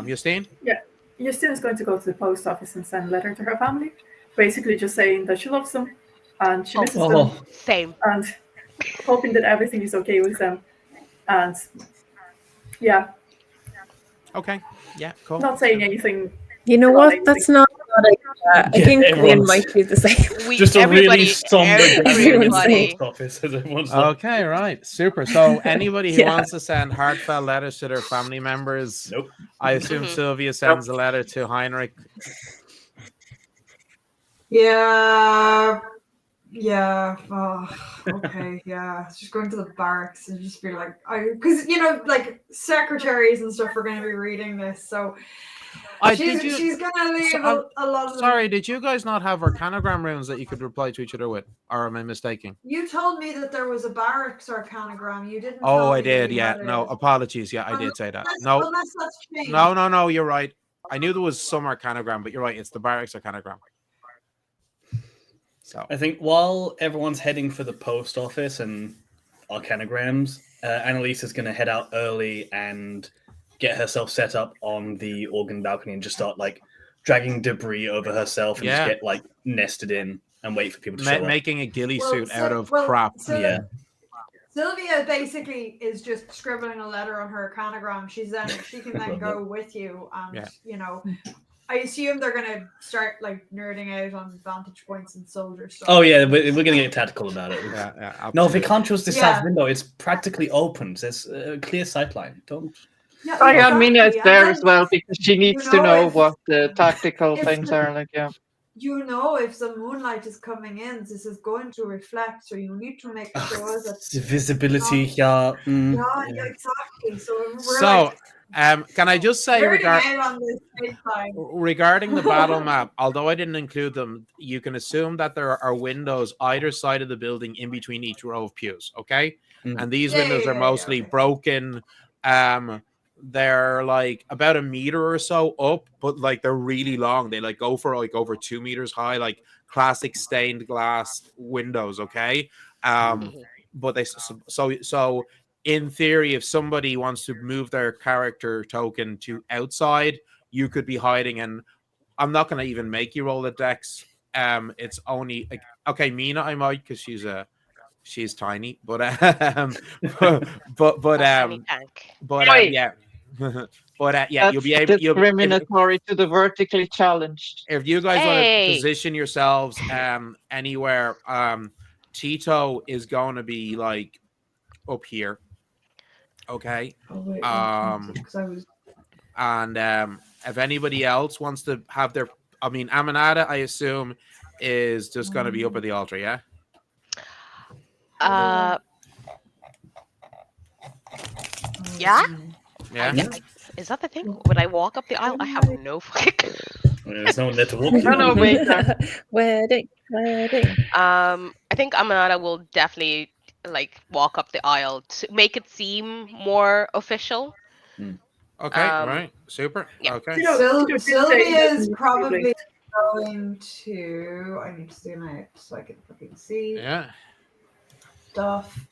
Justine? Yeah, Justine is going to go to the post office and send a letter to her family, basically just saying that she loves them and she misses them, Same. and hoping that everything is okay with them. And yeah, Okay. Yeah, cool. not saying anything. You know what? That's not a bad idea. I think Gwen might do the same. Just a really somber everybody. office. Okay, right. Super. So anybody who wants to send heartfelt letters to their family members, nope. I assume Sylvia sends a letter to Heinrich. Yeah. Oh, okay. Yeah. Just going to the barracks and just be like, because like secretaries and stuff are going to be reading this, so she's going to leave a lot of. Sorry, did you guys not have arcanogram runes that you could reply to each other with, or am I mistaken? You told me that there was a barracks arcanogram. You didn't. Oh, I did. Yeah. No, apologies. Yeah, I did say that. No. Unless that's changed. No. You're right. I knew there was some arcanogram, but you're right. It's the barracks arcanogram. So I think while everyone's heading for the post office and arcanograms, Annalise is going to head out early and get herself set up on the organ balcony and just start like dragging debris over herself and just get like nested in and wait for people to show up. Making a ghillie suit out of crap. Sylvia basically is just scribbling a letter on her arcanogram. She can then go with you, and I assume they're gonna start like nerding out on vantage points and soldier stuff. Oh yeah, we're gonna get tactical about it. Yeah, no, if we can't choose the south window, it's practically open. There's a clear sightline. Don't. Yeah, Mina is there as well because she needs to know what the tactical things are like. Yeah. If the moonlight is coming in, this is going to reflect, so you need to make sure that the visibility. Yeah, exactly. So can I just say regarding the battle map, although I didn't include them, you can assume that there are windows either side of the building in between each row of pews, okay? And these windows are mostly broken. They're like about a meter or so up, but like they're really long. They like go for like over 2 meters high, like classic stained glass windows, okay? But they so in theory, if somebody wants to move their character token to outside, you could be hiding. And I'm not going to even make you roll the dex. It's only like, okay, Mina, I might because she's tiny, but you'll be able. Discriminatory to the vertically challenged. If you guys want to position yourselves anywhere, Tito is going to be like up here. Okay. And if anybody else wants to have their, Amanada, I assume, is just going to be up at the altar, yeah? Yeah? Yeah. Is that the thing? Would I walk up the aisle? I have no fucking. There's no one there to walk. No, wait. Wedding. I think Amanada will definitely like walk up the aisle to make it seem more official. Okay, right, super. Yeah. Okay. Sylvia is probably going to. I need to zoom out so I can fucking see. Yeah. Stuff.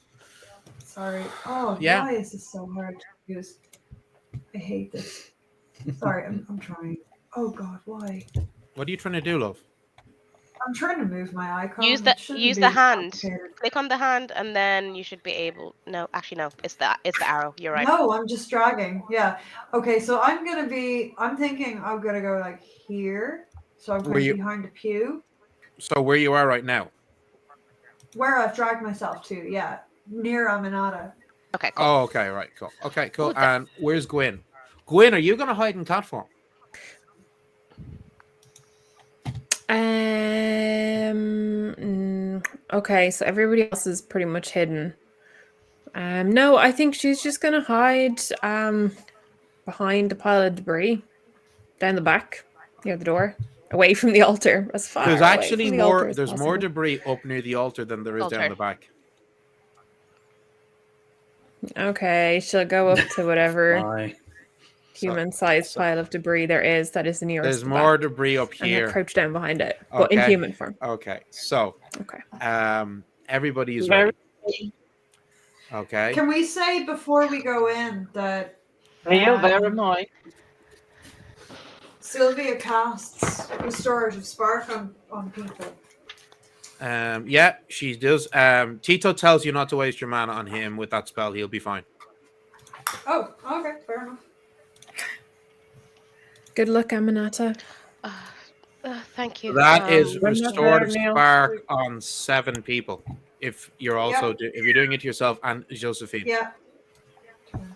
Sorry. Oh, yeah. Why is this so hard to use? I hate this. Sorry, I'm trying. Oh God, why? What are you trying to do, love? I'm trying to move my icon. Use the hand. Click on the hand, and then you should be able. No, actually, no. It's the arrow. You're right. No, I'm just dragging. Yeah. Okay, so I'm thinking I'm gonna go like here. So I'm going behind the pew. So where you are right now? Where I've dragged myself to, near Amanada. Okay. Cool. Oh, okay, right, cool. Okay, cool. And where's Gwen? Gwyn, are you going to hide in cat form? Okay, so everybody else is pretty much hidden. No, I think she's just gonna hide behind a pile of debris down the back near the door, away from the altar, as far There's away actually from the altar as there's more possible. debris up near the altar than there is down the back. Okay, she'll go up to whatever Why? human-sized pile of debris there is that is the nearest. There's the more back, debris up and here. then crouch down behind it, but in human form. Okay, so Okay. everybody is ready. Okay. Can we say before we go in that Neil, there am I. Sylvia casts restorative spark on people? Yeah, she does. Tito tells you not to waste your mana on him with that spell. He'll be fine. Oh, okay, fair enough. Good luck, Aminata. Thank you. That is When you're restorative there, Neil. spark on 7 people. If you're also if you're doing it to yourself and Josephine. Yeah.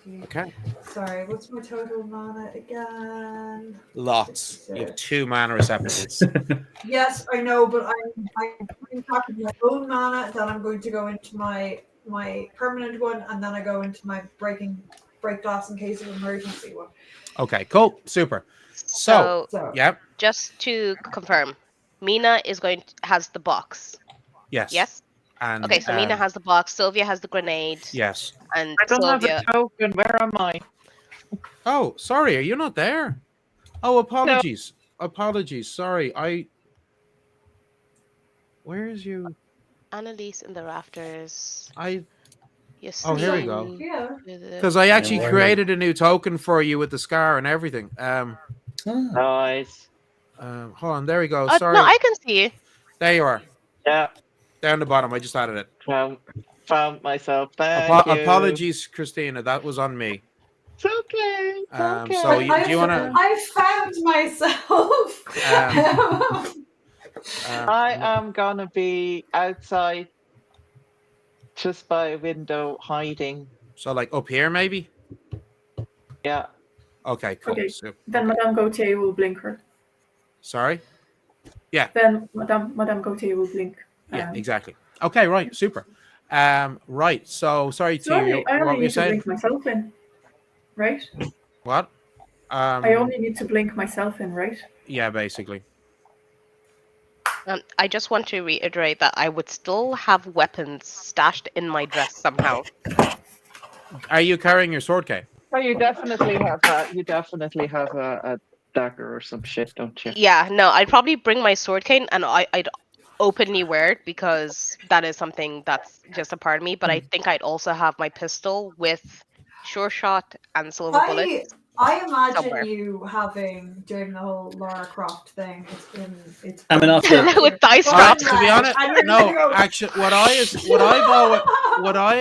20. Okay. Sorry, what's my total mana again? Lots. You have 2 mana receptacles. Yes, I know, but I'm talking my own mana. Then I'm going to go into my permanent one, and then I go into my break glass in case of emergency one. Okay, cool. Super. So yeah. Just to confirm, Mina has the box. Yes. Yes. And okay, so Mina has the box. Sylvia has the grenade. Yes. And I don't Sylvia... have a token. Where am I? Oh, sorry. Are you not there? Oh, apologies. No. Apologies. Sorry. Where is you? Annalise in the rafters. Oh, here we go. Yeah. Because I actually created a new token for you with the scar and everything. Nice. Hold on. There we go. Sorry. No, I can see you. There you are. Yeah. Down the bottom. I just added it. Found myself. Thank you. Apologies, Christina. That was on me. It's okay. It's okay. So do you want to? I found myself. I am gonna be outside, just by a window, hiding. So like up here, maybe. Yeah. Okay. Cool. Okay. So, Then Madame Gautier will blink her. Sorry. Yeah. Then Madame Gautier will blink. Yeah. Exactly. Okay. Right. Super. Right. So sorry to you. I What only were you need to saying? blink myself in, right? What? I only need to blink myself in, right? Yeah. Basically. I just want to reiterate that I would still have weapons stashed in my dress somehow. Are you carrying your sword, Kay? Oh, you definitely have that. You definitely have a dagger or some shit, don't you? Yeah, no, I'd probably bring my sword cane and I'd openly wear it because that is something that's just a part of me. But I think I'd also have my pistol with sure shot and silver bullets. I imagine somewhere. you having during the whole Lara Croft thing. It's I mean, after with dice drops. To be honest, no. Actually, what I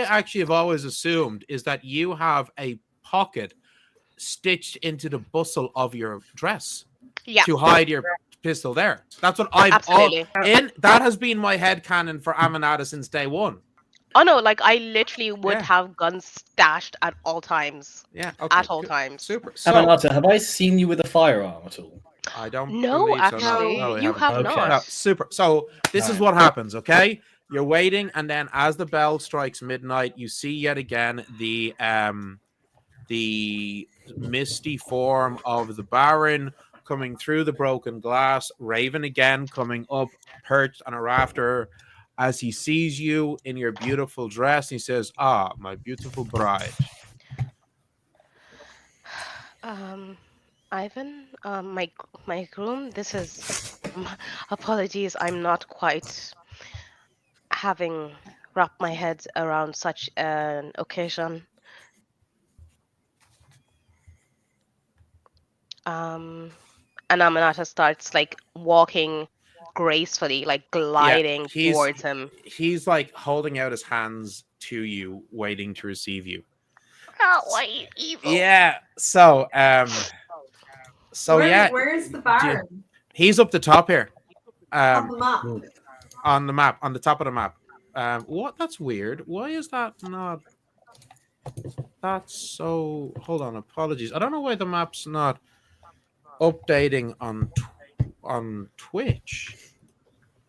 actually have always assumed is that you have a pocket stitched into the bustle of your dress to hide your pistol there. That's what I've that has been my headcanon for Aminata since day one. Oh no, like I literally would have guns stashed at all times. Yeah, okay, at all times. Super. So, Aminata, have I seen you with a firearm at all? I don't. No, actually, no, you have not. No, super. So this is what happens. Okay, you're waiting, and then as the bell strikes midnight, you see yet again the misty form of the Baron coming through the broken glass. Raven again coming up, perched on a rafter. As he sees you in your beautiful dress, he says, "Ah, my beautiful bride." Ivan, my groom. This is apologies. I'm not quite having wrapped my head around such an occasion. And Aminata starts like walking gracefully, like gliding towards him. He's like holding out his hands to you, waiting to receive you. Oh, why are you evil? Yeah. So, where's the Baron? He's up the top here. On the map. On the map, on the top of the map. What? That's weird. Why is that not? That's so. Hold on, apologies. I don't know why the map's not updating on Twitch.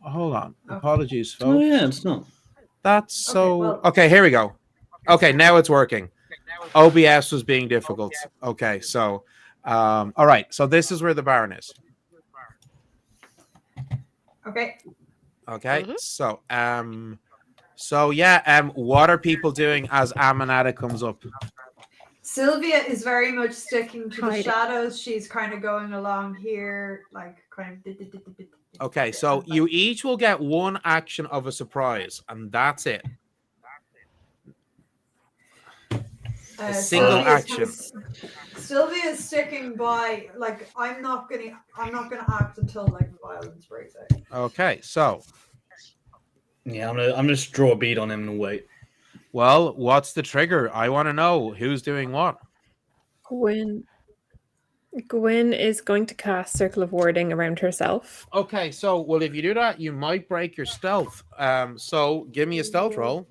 Hold on, apologies, folks. Oh yeah, it's not. That's so. well- Okay, here we go. Okay, now it's working. OBS was being difficult. Okay, so, all right. So this is where the Baron is. Okay. Okay, so yeah, what are people doing as Amanada comes up? Sylvia is very much sticking to the Hiding. shadows. She's kind of going along here, like kind of. Okay, so you each will get one action of a surprise, and that's it. A single action. Sylvia is sticking by. Like I'm not gonna act until like violence breaks out. Okay, so Yeah, I'm gonna just draw a bead on him and wait. well, what's the trigger? I want to know who's doing what. Gwyn is going to cast Circle of Warding around herself. Okay, so well, if you do that, you might break your stealth. So give me a stealth roll.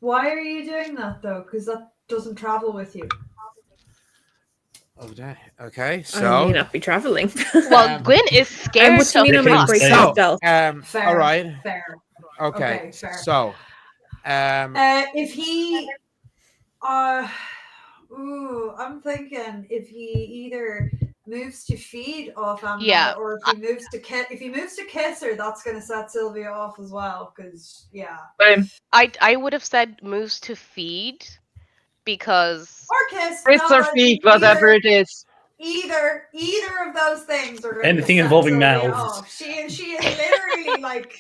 Why are you doing that though? Because that doesn't travel with you. Oh, okay. I So may not be traveling. Well, Gwyn is scared what do you mean I of might us. break So, your stealth? Fair. all right. Fair. Okay. fair. So, If he, I'm thinking if he either moves to feed off Amanda, Yeah, or if he moves to kiss her, that's going to set Sylvia off as well. Because I would have said moves to feed because or kiss. Kiss or feed, whatever it is. Either of those things are going Anything to set involving Sylvia mouths. off. She is literally like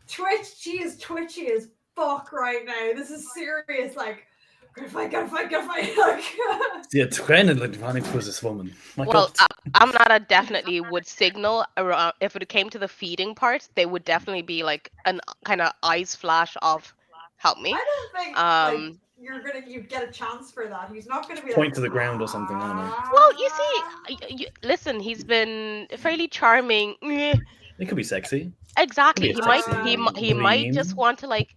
She is twitchy as fuck right now. This is serious. Like, gotta fight. Like, Sie hat Tränen wann für this woman. My well, God. Amnara definitely would signal around if it came to the feeding part. They would definitely be like an kind of eyes flash of help me. I don't think like you get a chance for that. He's not gonna be Point like, to the ground or something, I don't know. Well, you see, listen, he's been fairly charming. It could be sexy. Exactly. Could be He might sexy he might gleam. just want to like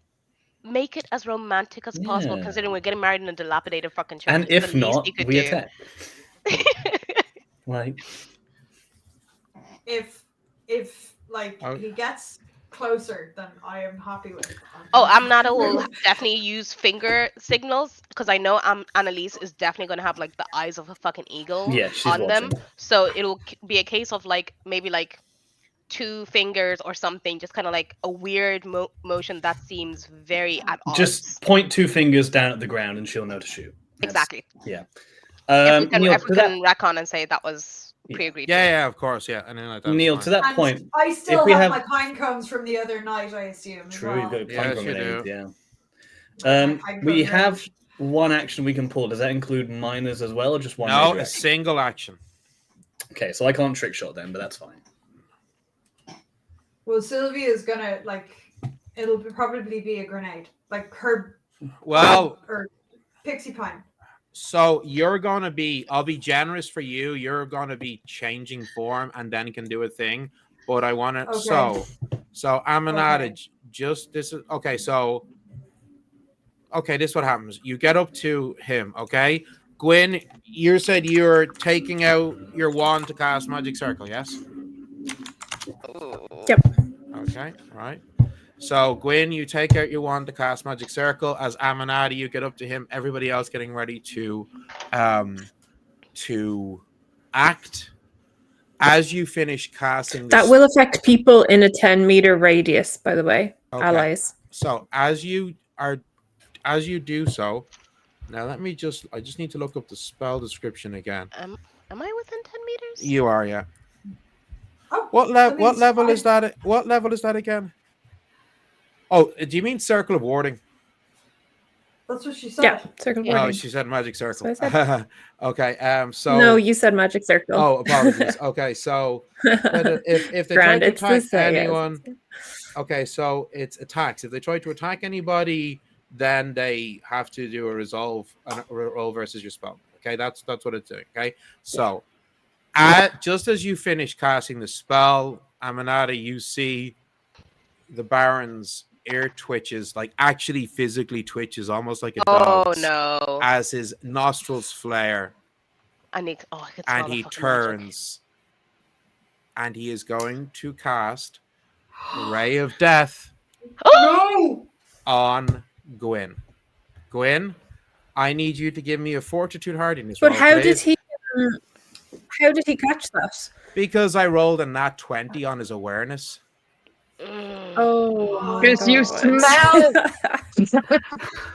make it as romantic as possible, Yeah. considering we're getting married in a dilapidated fucking church. And It's if the least not, he could we do. attack. Like, if like he gets closer, then I am happy with it. Oh, Amnada will definitely use finger signals because I know Annalise is definitely going to have like the eyes of a fucking eagle yeah, she's on them. watching. So it'll be a case of like maybe like 2 fingers or something, just kind of like a weird motion that seems very at odds. Just point 2 fingers down at the ground and she'll know to shoot. Exactly. Yeah. If we Neil, can recon and say that was pre-agreed. yeah, of course, yeah. And then like Neil, to that point, I still if we have my pine cones from the other night, I assume. True, as well. you've got a Yes, pine you grenade, do. yeah. My pine cone We range. have one action we can pull. Does that include minors as well, or just one? No, major a action? single action. Okay, so I can't trick shot then, but that's fine. Well, Sylvia is gonna like. It'll probably be a grenade, like her. Well, or pixie pine. so you're gonna be. I'll be generous for you. You're gonna be changing form and then can do a thing. But I want to. Okay. So Amanada, Okay. just this is okay. So. Okay, this is what happens. You get up to him, okay? Gwyn, you said you're taking out your wand to cast Magic Circle, yes? Yep. Okay, right. So, Gwyn, you take out your wand to cast Magic Circle. As Amanada, you get up to him. Everybody else getting ready to act. As you finish casting That will affect people in a 10-meter radius, by the way. Okay. Allies. So, as you do so, now I just need to look up the spell description again. Am I within 10 meters? You are, yeah. Oh, What level is that? What level is that again? Oh, do you mean Circle of Warding? That's what she said. Yeah, Circle of Oh, Warding. she said Magic Circle. That's what I Okay. So No, you said Magic Circle. Oh, apologies. Okay, so if they try Grand, to it's the attack same, yes. anyone, okay, so it's attacks. If they try to attack anybody, then they have to do a resolve roll versus your spell. Okay, that's what it's doing. Okay, so just as you finish casting the spell, Amanada, you see the Baron's ear twitches, like actually physically twitches, almost like a Oh dog's, no! as his nostrils flare, And I could and smell the he fucking magic. turns, and he is going to cast Ray of Death No! on Gwyn. Gwyn, I need you to give me a Fortitude Hardiness But roll, how please. how did he catch that? Because I rolled a nat 20 on his awareness. Oh my Because you God. smell.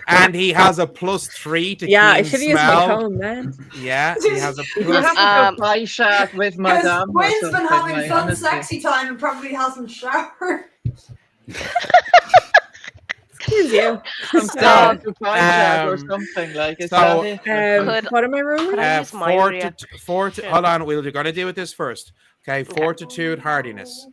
And he has a +3 to Yeah, I keen should have used my smell. comb then. Yeah, he has a You plus. have to go pie shop with Because Madame or Gwen's something. been having like, fun honestly. sexy time and probably hasn't showered. Excuse you. Some Stop. to pie shop or Um, something like. Is so, that it? What am I rolling? Could I use my reaction? Hold on, we're going to deal with this first. Okay, Fortitude Hardiness.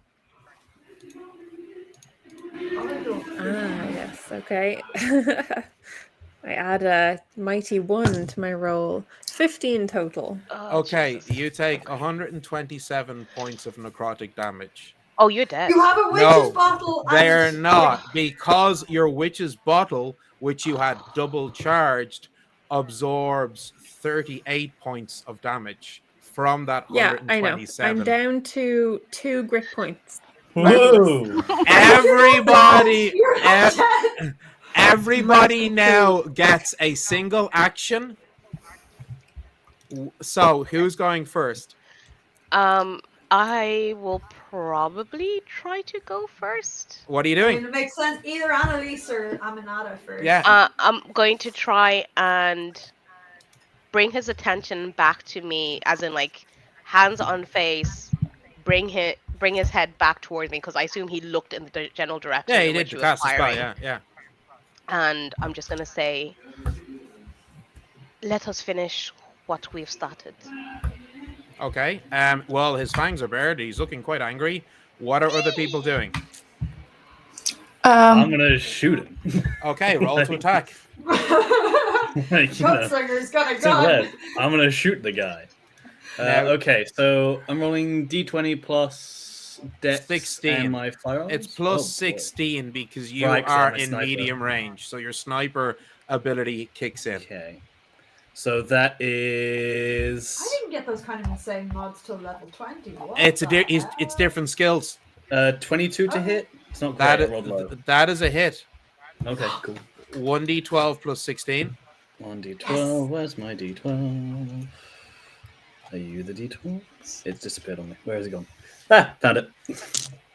Yes, okay. I add a mighty 1 to my roll. 15 total. Oh, Okay, Jesus. you take 127 points of necrotic damage. Oh, you're dead. You have a witch's bottle. They're and... not, because your witch's bottle, which you had double charged, absorbs 38 points of damage from that Yeah, I know. 127. I'm down to 2 grit points. Whoa! Everybody, You're not dead. everybody now gets a single action. So who's going first? I will probably try to go first. What are you I doing? mean, it makes sense. Either Annalise or Aminata first. Yeah. I'm going to try and bring his attention back to me, as in like hands on face. Bring his head back towards me, because I assume he looked in the general direction Yeah, he in did which to he was cast a spell. firing. Yeah. And I'm just gonna say, let us finish what we've started. Okay. Well, his fangs are bared. He's looking quite angry. What are other people doing? I'm gonna shoot him. Okay, roll to attack. Gunslinger's got a gun. I'm gonna shoot the guy. Okay, so I'm rolling d20 plus dex 16. and my firearms. It's plus 16 because you Right, 'cause I'm are a in sniper. medium range, so your sniper ability kicks in. Okay, so that is. I didn't get those kind of insane mods till level 20. What It's the hell? it's different skills. 22 to hit. It's not great. I rolled low. That is a hit. Okay, cool. 1d12 plus 16. 1d12. Where's my d12? Are you the d12? It's disappeared on me. Where has it gone? Ah, found it.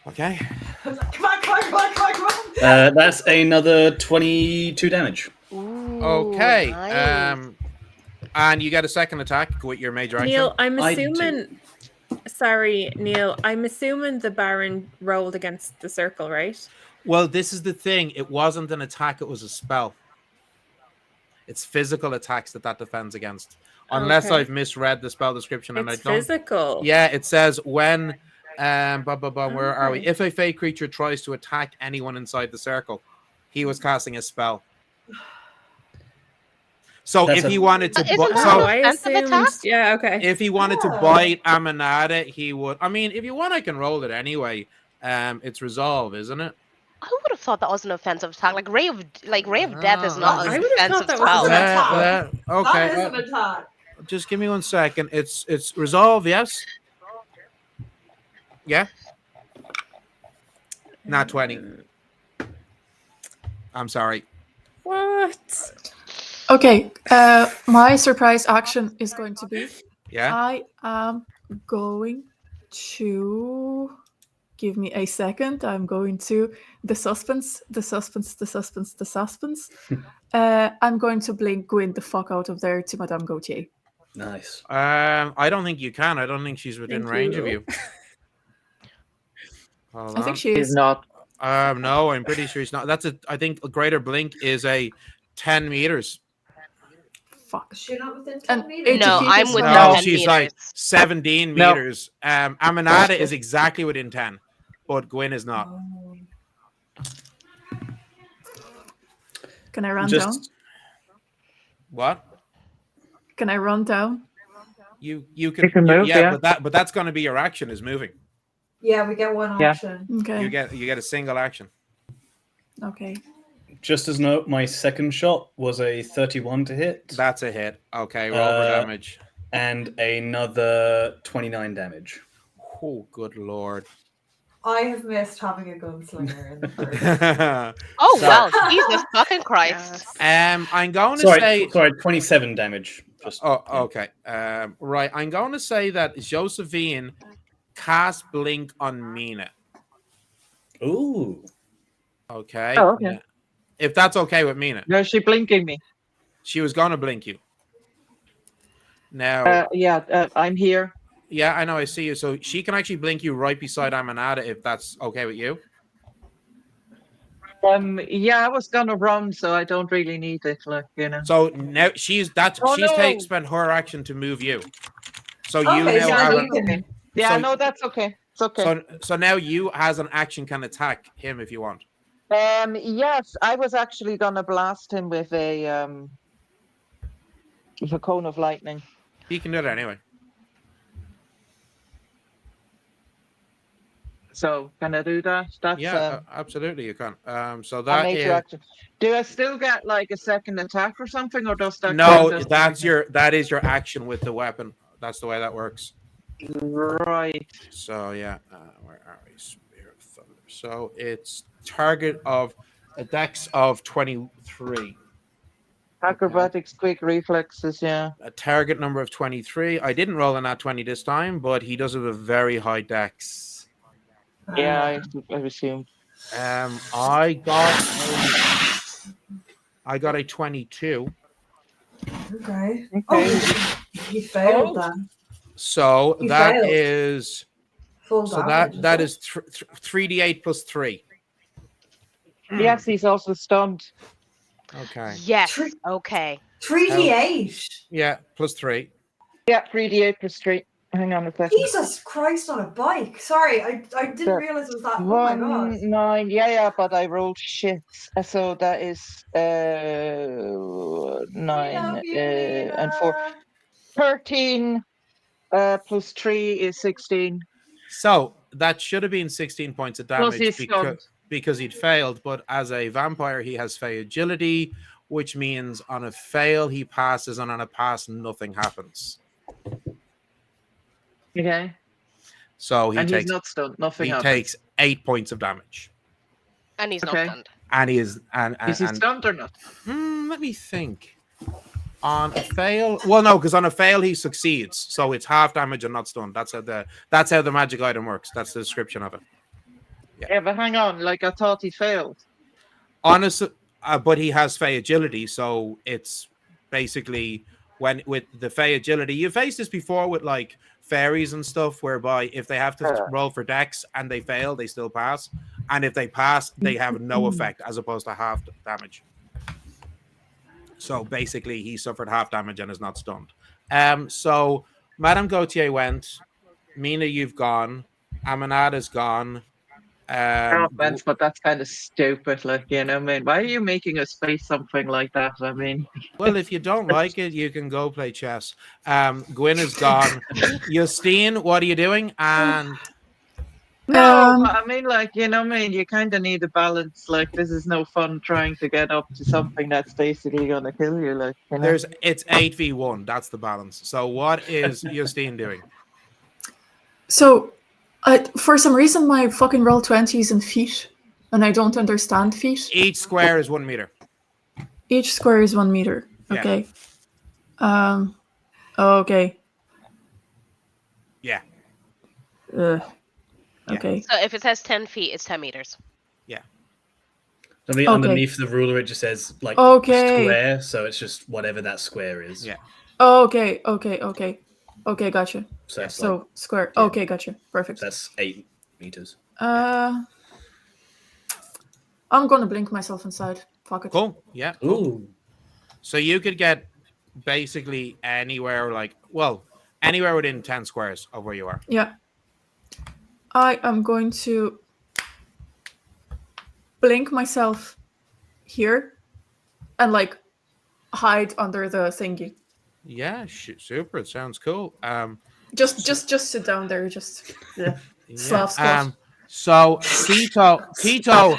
Okay. Come on. That's another 22 damage. Ooh, Okay. nice. And you get a second attack with your major action. Neil, I'm I do. assuming. Sorry, Neil. I'm assuming the Baron rolled against the circle, right? Well, this is the thing. It wasn't an attack. It was a spell. It's physical attacks that defends against. Unless Okay. I've misread the spell description and It's I don't. physical. Yeah, it says when. Where are we? If a fey creature tries to attack anyone inside the circle, he was casting a spell. So That's if he wanted to, Isn't so that I offensive assumed. attack? Yeah, okay. if he wanted to bite Aminata, he would. I mean, if you want, I can roll it anyway. It's resolve, isn't it? I would have thought that was an offensive attack. Like Ray of Death is not I an would have offensive thought that was spell. an attack. Okay. That is an attack. Just give me 1 second. It's resolve, yes. Yeah. Not 20. I'm sorry. What? Okay, my surprise action is going to be Yeah. I am going to give me a second. I'm going to the suspense. I'm going to blink Gwyn the fuck out of there to Madame Gautier. Nice. I don't think you can. I don't think she's within Thank range of you. you. Hold I think on. she He's is. not. No, I'm pretty sure she's not. I think a greater blink is a 10 meters. Fuck. Is she not within 10 And meters? No, feet I'm as within well. No, 10 she's like meters. 17 No. meters. Aminata is exactly within 10, but Gwyn is not. Can I run down? What? Can I run down? You You can move, yeah. but that's going to be your action is moving. Yeah, we get one Yeah. action. Okay. You get a single action. Okay. Just as note, my second shot was a 31 to hit. That's a hit. Okay, roll for damage. And another 29 damage. Oh, good lord. I have missed having a gunslinger in the first. Oh, So- wow. Jesus fucking Christ. I'm going to say. Sorry, 27 damage. Just, Oh, okay. Right. I'm going to say that Josephine cast Blink on Mina. Ooh. Okay. Oh, okay. Yeah. If that's okay with Mina. No, she blinking me. She was going to blink you. Now. I'm here. Yeah, I know. I see you. So she can actually blink you right beside Amanada if that's okay with you. I was gonna run, so I don't really need it, like, you know. So now she's spent her action to move you. So you Okay, now so have you an, can- Yeah, so- no, that's okay. It's okay. so now you as an action can attack him if you want. Yes, I was actually gonna blast him with a cone of lightning. He can do it anyway. So can I do that? That's Absolutely you can. So a that major is action. Do I still get like a second attack or something, or does that? no. count as That is your action with the weapon. That's the way that works. right? So yeah, where are we? Spear of Thunder. So it's target of a dex of 23. Acrobatics, quick reflexes, yeah. A target number of 23. I didn't roll a nat 20 this time, but he does have a very high dex. Yeah, I assume. I got a 22. Okay. Okay. Oh, he failed Oh. then. So You that failed. is Full so damage. that is 3d8 plus 3. Yes, he's also stunned. Okay. Yes. Three- Okay. 3d8. Yeah, plus 3. Yeah, 3d8 plus 3. Hang on a second. Jesus Christ on a bike. Sorry, I didn't Sure. realize it was that. Oh my god. 1, 9. Yeah, but I rolled shit. So that is 9 and 4. 13 plus 3 is 16. So that should have been 16 points of Plus damage he's stunned. because he'd failed. But as a vampire, he has Fey agility, which means on a fail he passes, and on a pass nothing happens. Okay. So He's not stunned. Nothing he happens. takes 8 points of damage, And he's Okay. not stunned. and he is and Is he stunned or not? let me think. On a fail, well, no, because on a fail he succeeds, so it's half damage and not stunned. That's how the magic item works. That's the description of it. Yeah, but hang on. Like, I thought he failed. Honestly, but he has Fey agility, so it's basically when with the Fey agility, you faced this before with like fairies and stuff, whereby if they have to roll for dex and they fail, they still pass, and if they pass, they have no effect as opposed to half damage. So basically, he suffered half damage and is not stunned. So Madame Gautier went. Mina, you've gone. Amanada's gone. No offense, but that's kind of stupid. Like, you know, man, why are you making us face something like that? I mean, Well, if you don't like it, you can go play chess. Gwyn is gone. Justine, what are you doing? And no, but I mean, like, you know, man, you kind of need a balance. Like, this is no fun trying to get up to something that's basically gonna kill you. Like, you know? it's 8v1. That's the balance. So what is Justine doing? So, for some reason, my fucking roll 20 is in feet, and I don't understand feet. Each square is 1 meter. Each square is 1 meter. Yeah. Okay. Okay. Yeah. Ugh. Yeah. Okay. So if it says 10 feet, it's 10 meters. Okay. Underneath the ruler, it just says like square, so it's just whatever that square is. Yeah. Okay, gotcha. So that's So like, square. yeah. Okay, gotcha. Perfect. that's 8 meters. I'm gonna blink myself inside. Fuck it. Cool. Yeah. Ooh. So you could get basically anywhere, anywhere within 10 squares of where you are. Yeah. I am going to blink myself here and like hide under the thingy. Yeah, super. It sounds cool. Just sit down there. Just Slav squat. So Tito,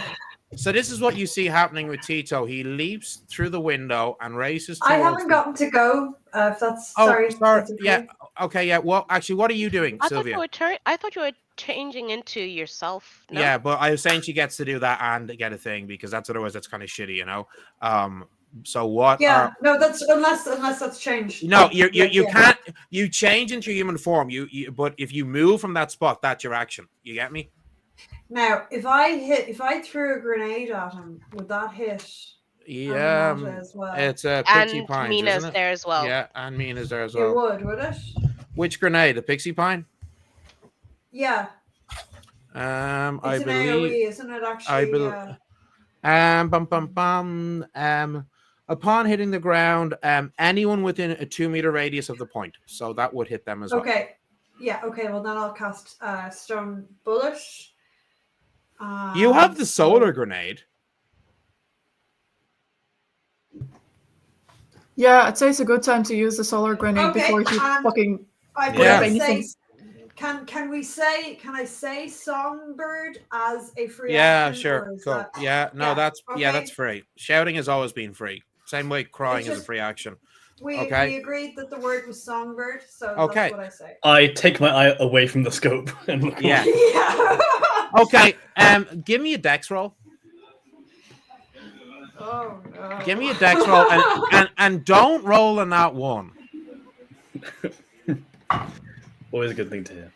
So this is what you see happening with Tito. He leaps through the window and races towards I haven't the... gotten to go. If that's Oh, sorry. sorry. That's okay. Yeah. Okay. Yeah. Well, actually, what are you doing, I thought Sylvia? you were changing into yourself. No? Yeah, but I was saying she gets to do that and get a thing because that's otherwise that's kind of shitty, you know. So what? Yeah, no, that's unless that's changed. No, you Yeah. can't. You change into your human form. But if you move from that spot, that's your action. You get me? Now, if I threw a grenade at him, would that hit Yeah, Aminata as well? it's Pixie And Pines, Mina's isn't it? there as well. Yeah, and Mina's there as It well. would it? Which grenade? The Pixie Pine? Yeah. I It's an believe. AoE, isn't it? Actually, I believe. Upon hitting the ground, anyone within a 2-meter radius of the point, so that would hit them as well. Okay. Yeah. Okay. Well, then I'll cast Stone Bullet. You have the solar grenade. Yeah, I'd say it's a good time to use the solar grenade before he fucking I'm Yeah. gonna say, can I say Songbird as a free action? Sure. Cool. That... Yeah, no, Yeah, that's okay. that's free. Shouting has always been free. Same way crying is a free action. We agreed that the word was Songbird, so that's what I say. I take my eye away from the scope and look. Yeah. Okay. Give me a dex roll. Oh no. Give me a dex roll and don't roll a nat 1. Always a good thing to hear.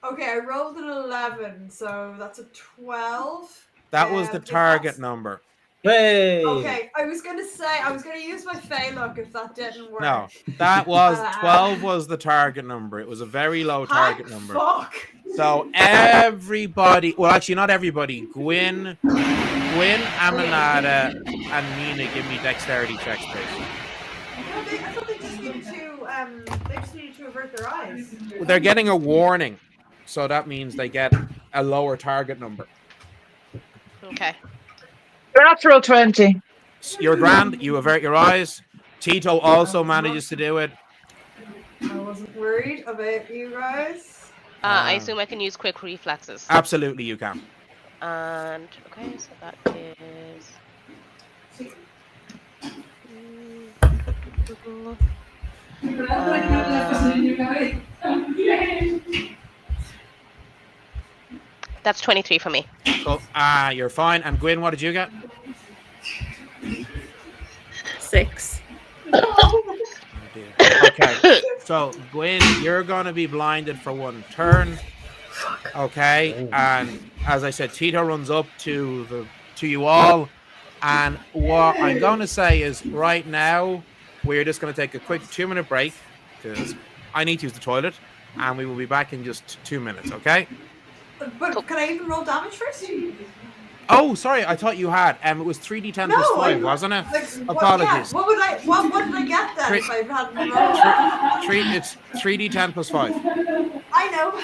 Okay, I rolled an 11, so that's a 12. That was the target number. Hey. Okay, I was gonna use my Fey luck if that didn't work. No, that was 12 was the target number. It was a very low target number. Fuck. So everybody, well, actually not everybody. Gwyn, Aminata, and Mina, give me dexterity checks, please. I thought they just needed to avert their eyes. They're getting a warning, so that means they get a lower target number. Okay. Natural 20. You're grand. You avert your eyes. Tito also manages to do it. I wasn't worried about you guys. I assume I can use quick reflexes. Absolutely, you can. And okay, so that is. That's 23 for me. Cool. You're fine. And Gwyn, what did you get? 6. Oh, dear. Okay. So Gwyn, you're gonna be blinded for 1 turn. Okay. And as I said, Tito runs up to you all. And what I'm going to say is right now, we're just going to take a quick 2-minute break because I need to use the toilet, and we will be back in just 2 minutes, okay? But can I even roll damage first? Oh, sorry, I thought you had. It was 3d10 plus 5, wasn't it? Apologies. What did I get then if I hadn't rolled? It's 3d10 plus 5. I know.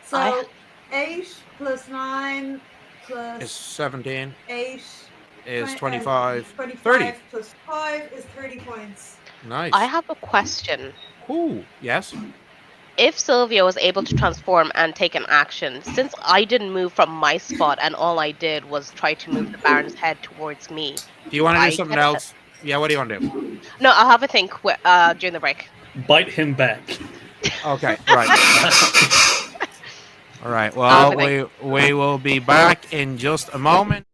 So 8 plus 9 plus Is 17. 8 Is 25. 25 30. plus 5 is 30 points. Nice. I have a question. Ooh, yes. If Sylvia was able to transform and take an action, since I didn't move from my spot and all I did was try to move the Baron's head towards me. Do you want to do something else? Yeah, what do you want to do? No, I'll have a think during the break. Bite him back. Okay, right. All right, well, we will be back in just a moment.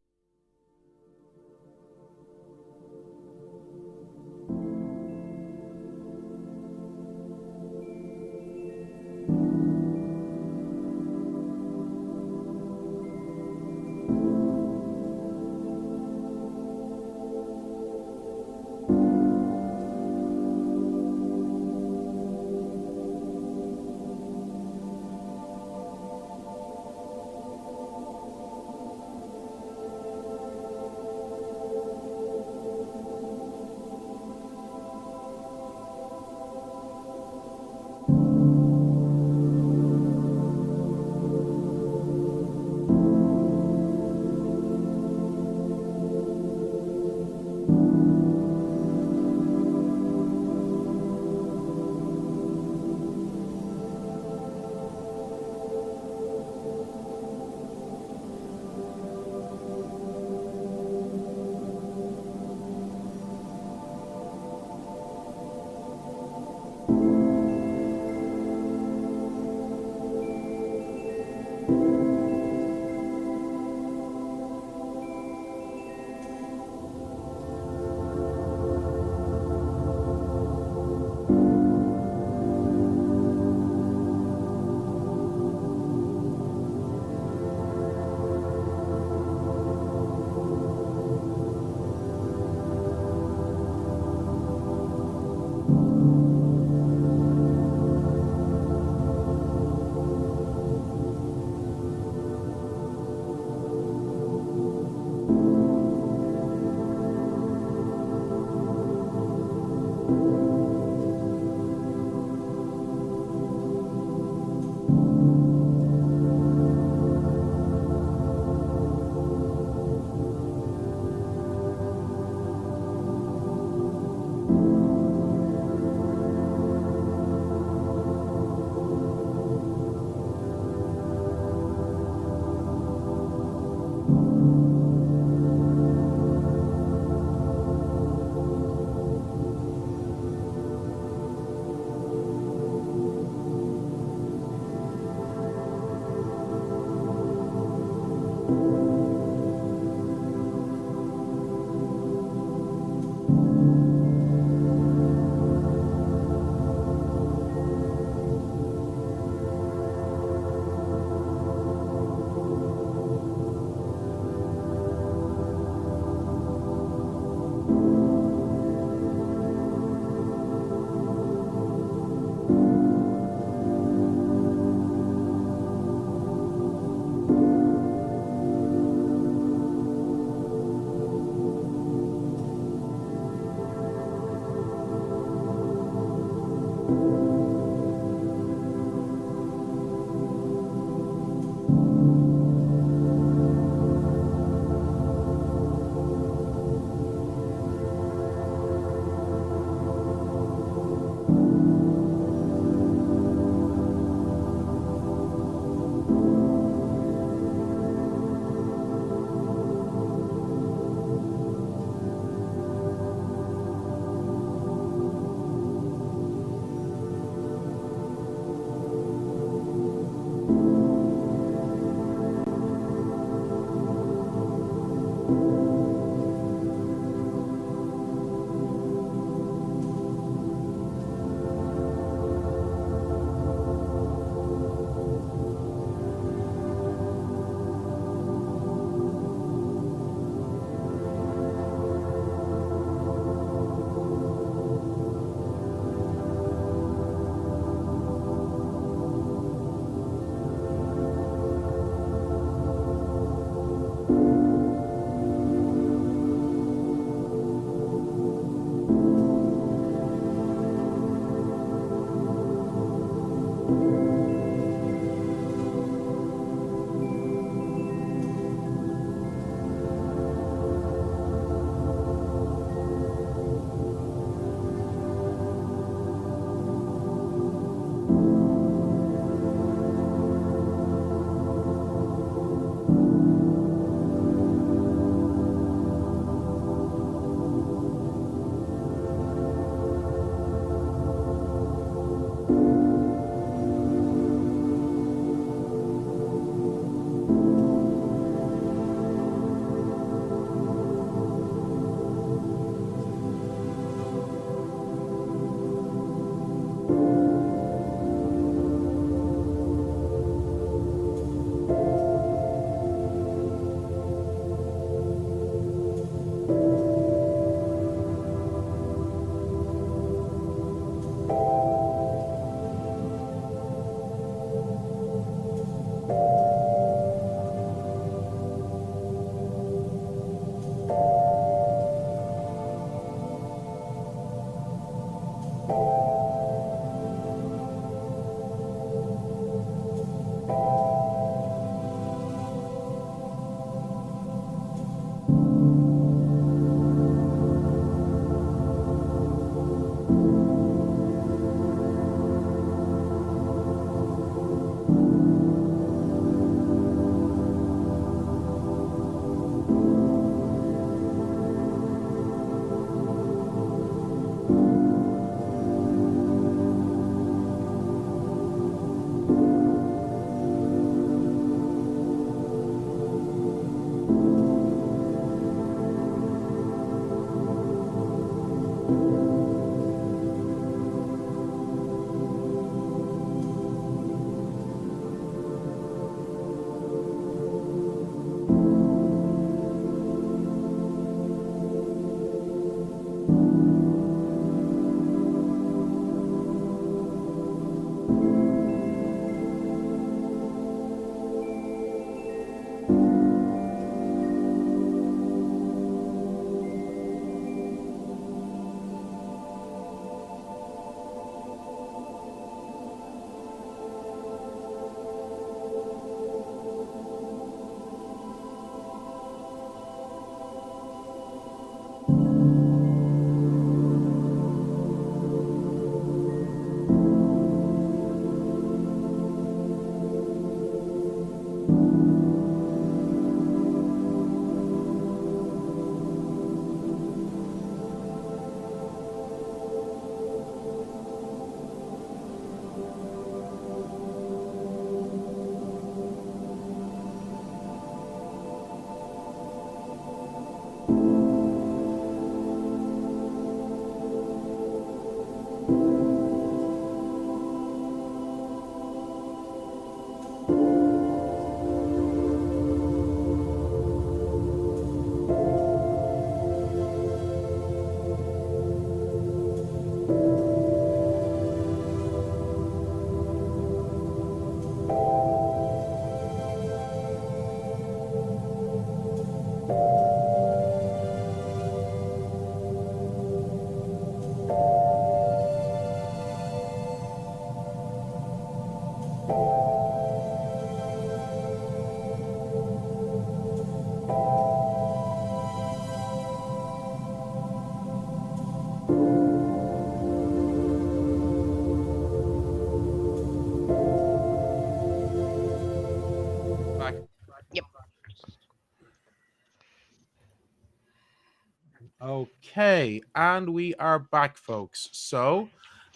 Okay, and we are back, folks. So,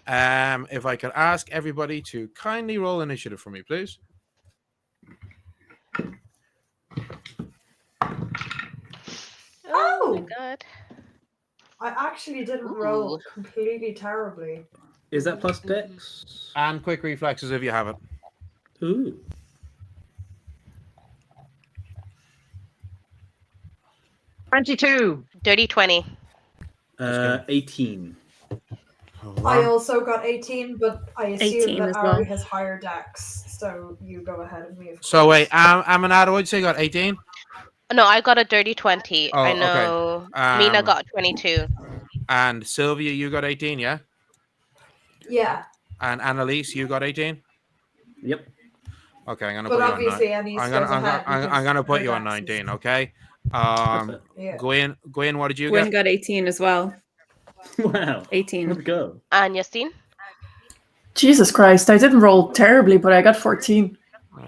if I could ask everybody to kindly roll initiative for me, please. Oh my god. I actually didn't roll completely terribly. Is that plus dex? And quick reflexes if you have it. Ooh. 22. Dirty 20. 18. I also got 18, but I assume 18 that as Ari well. has higher dex, so you go ahead of me. Of So course. wait, Aminata, what'd you say? Got 18? No, I got a dirty 20. Oh, I okay. know Mina got 22. And Sylvia, you got 18, yeah? Yeah. And Annalise, you got 18? Yep. Okay, I'm gonna But put you obviously, on. Anise goes ahead. I'm gonna put you on her dex is- 19. Okay. Yeah. Gwyn, what did you Gwen get? got 18 as well. Wow. 18. Let's go. And Justine? Jesus Christ, I didn't roll terribly, but I got 14.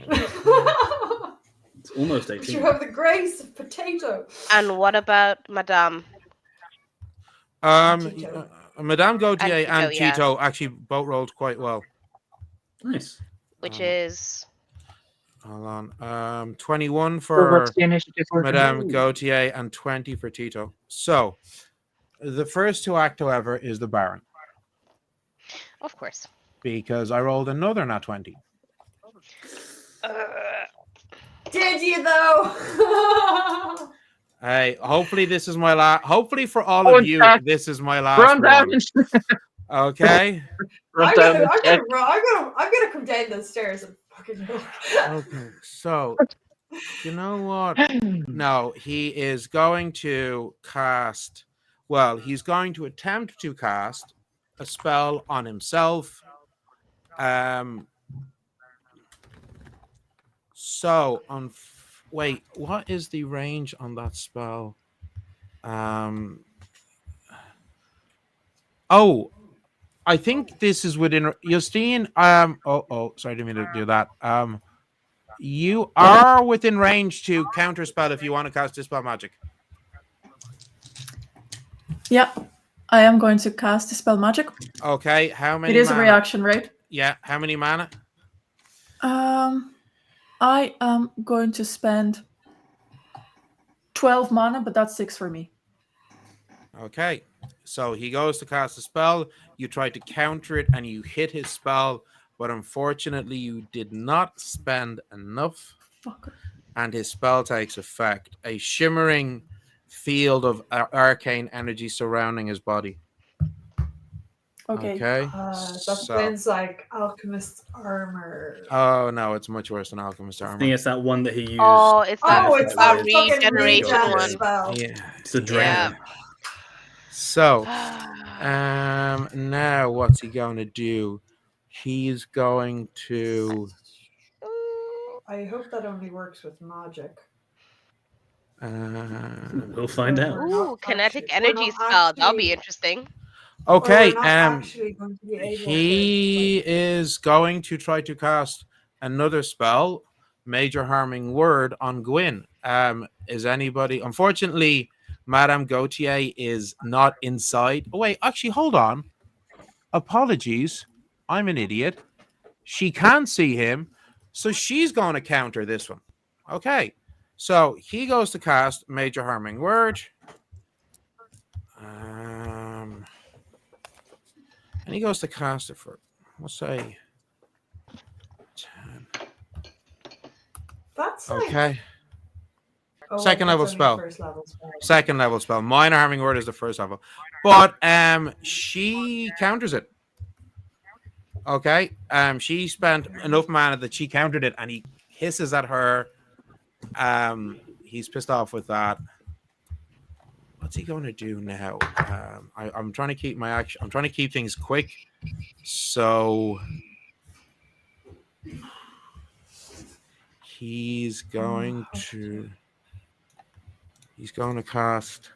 It's almost 18. You have the grace of potato. And what about Madame? Madame Gautier and Tito, yeah. Tito actually both rolled quite well. Nice. Which is Hold on. 21 So for what's the initiative order? Madame Gautier and 20 for Tito. So the first to act, however, is the Baron. of course. Because I rolled another nat 20. Did you though? Hey, hopefully this is my last. Hopefully for all of you, this is my last Run down. one. Okay. Run I'm down gonna and check. come down those stairs and fucking look. Okay. So, you know what? No, he is going to cast. Well, he's going to attempt to cast a spell on himself. So on. Wait, what is the range on that spell? Oh, I think this is within Justine. Sorry, didn't mean to do that. You are within range to counterspell if you want to cast Dispel Magic. Yeah, I am going to cast Dispel Magic. Okay, how many? It is mana? a reaction, right? Yeah, how many mana? I am going to spend 12 mana, but that's 6 for me. Okay, so he goes to cast a spell. You try to counter it, and you hit his spell, but unfortunately, you did not spend enough. Fucker. And his spell takes effect. A shimmering field of arcane energy surrounding his body. Okay. That sounds like alchemist's armor. Oh no, it's much worse than alchemist's I armor. think it's that one that he used. Oh, it's that, it's that that fucking regeneration regen one. spell. Yeah, It's a dragon. So, now what's he going to do? He's going to. I hope that only works with magic. We'll find out. Ooh, kinetic energy spell. That'll be interesting. Okay, he is going to try to cast another spell, Major Harming Word, on Gwyn. Is anybody? Unfortunately, Madame Gautier is not inside. Oh wait, actually, hold on. Apologies, I'm an idiot. She can see him, so she's going to counter this one. Okay, so he goes to cast Major Harming Word. And he goes to cast it for, let's say, 10. That's okay. Like, Second level spell. First level spell. Second level spell. Minor Harming Word is the first level. But she counters it. Okay. She spent enough mana that she countered it, and he hisses at her. He's pissed off with that. What's he going to do now? I'm trying to keep my action. I'm trying to keep things quick. So he's going to cast.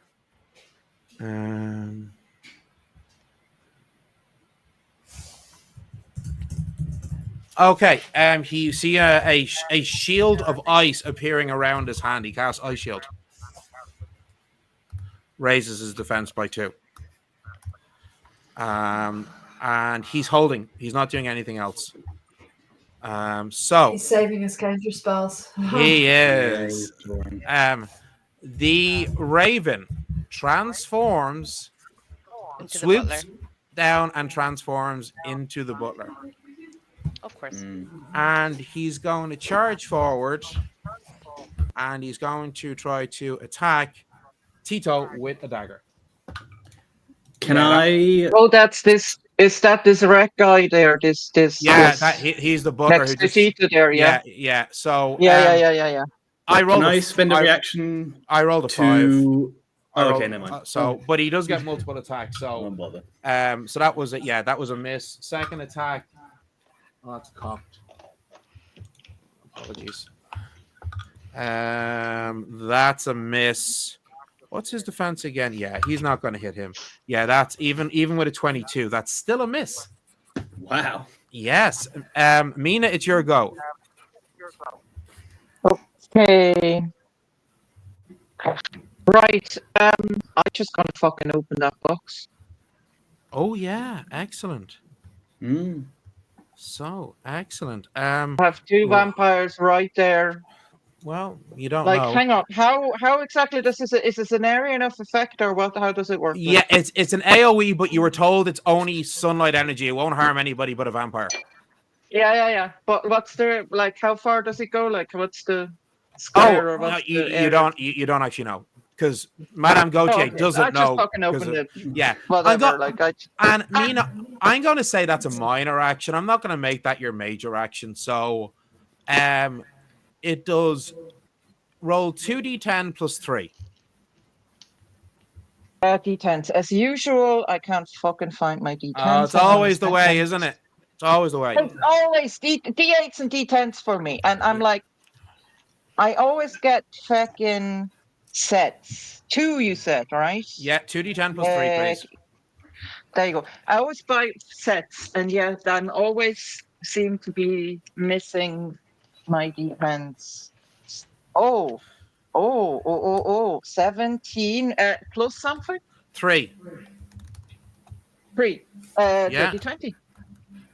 Okay. You see a shield of ice appearing around his hand. He casts Ice Shield. raises his defense by 2. And he's holding. He's not doing anything else. So He's saving his counter spells. he Yeah, is. he's drawing. The Raven transforms, Into the butler. swoops down and transforms into the butler. Of course. And he's going to charge forward, and he's going to try to attack Tito with a dagger. Can Yeah, I? Oh, that's this. Is that this red guy there? This. Yeah, this he's the butler next who to just. Tito there. Yeah. Yeah. So Yeah. I rolled. Can I spend a reaction? I rolled a 5. To. I rolled, okay, never mind. But he does get multiple attacks. So Don't bother. So that was it. Yeah, that was a miss. Second attack. Oh, that's cocked. Apologies. That's a miss. What's his defense again? Yeah, he's not going to hit him. Yeah, that's even with a 22. That's still a miss. Wow. Yes. Mina, it's your go. Okay. Right. I'm just gonna fucking open that box. Oh yeah, excellent. So excellent. I have 2 vampires right there. Well, you don't Like, know. hang on. How exactly does this? Is this an area enough effect, or what? How does it work? Yeah, it's an AOE, but you were told it's only sunlight energy. It won't harm anybody but a vampire. Yeah. But what's the like? How far does it go? Like, what's the square or what's you the area? don't actually know because Madame Gauthier doesn't I just know. fucking opened it. Yeah, Whatever. And Mina, I'm going to say that's a minor action. I'm not going to make that your major action. So, it does roll 2d10 plus 3. D10s as usual. I can't fucking find my D10s. It's always the way, isn't it? It's always the way. It's always D8s and D10s for me, and I'm like, I always get fucking sets. 2, you said, right? Yeah, 2d10 plus 3, please. There you go. I always buy sets, and yet I'm always seem to be missing my D10s. Oh, 17 plus something? 3. 3. Yeah. 20.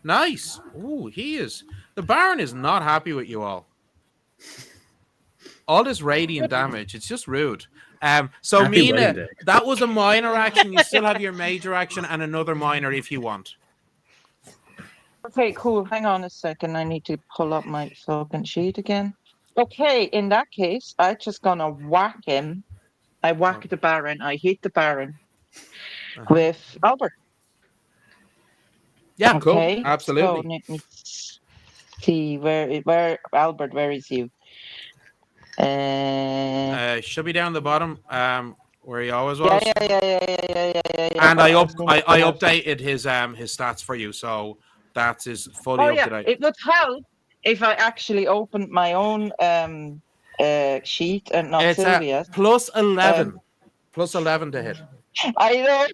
Nice. Ooh, he is. The Baron is not happy with you all. All this radiant damage. It's just rude. So Happy Mina, wedding day. that was a minor action. You still have your major action and another minor if you want. Okay, cool. Hang on a second. I need to pull up my fucking sheet again. Okay, in that case, I'm just gonna whack him. I whack the Baron. I hit the Baron with Albert. Yeah, Okay, cool. Absolutely. So let me see where Albert. Where is you? Should be down the bottom, where he always was. Yeah. And I updated his stats for you, so that's his fully up to date. It would help if I actually opened my own sheet and not It's Sylvia's. plus 11. Plus 11 to hit. I know.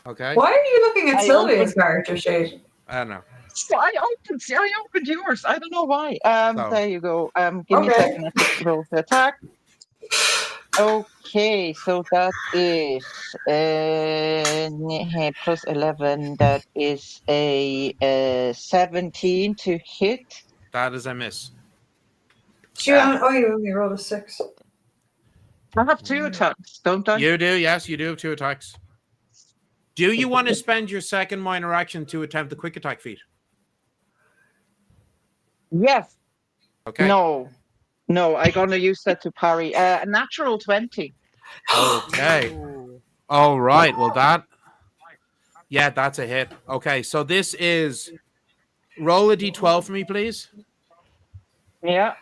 Okay. Why are you looking at Sylvia's character sheet? I don't know. So I opened yours. I don't know why. So. There you go. Give me a second. I have to roll the attack. Okay, so that is plus 11. That is a 17 to hit. That is a miss. You only rolled a 6. I have 2 attacks, don't I? You do, yes, you do have 2 attacks. Do you want to spend your second minor action to attempt the quick attack feat? Yes. Okay. No, I'm gonna use that to parry. A natural 20. Okay. All right. Well, that's a hit. Okay, so this is roll a d12 for me, please. Yeah.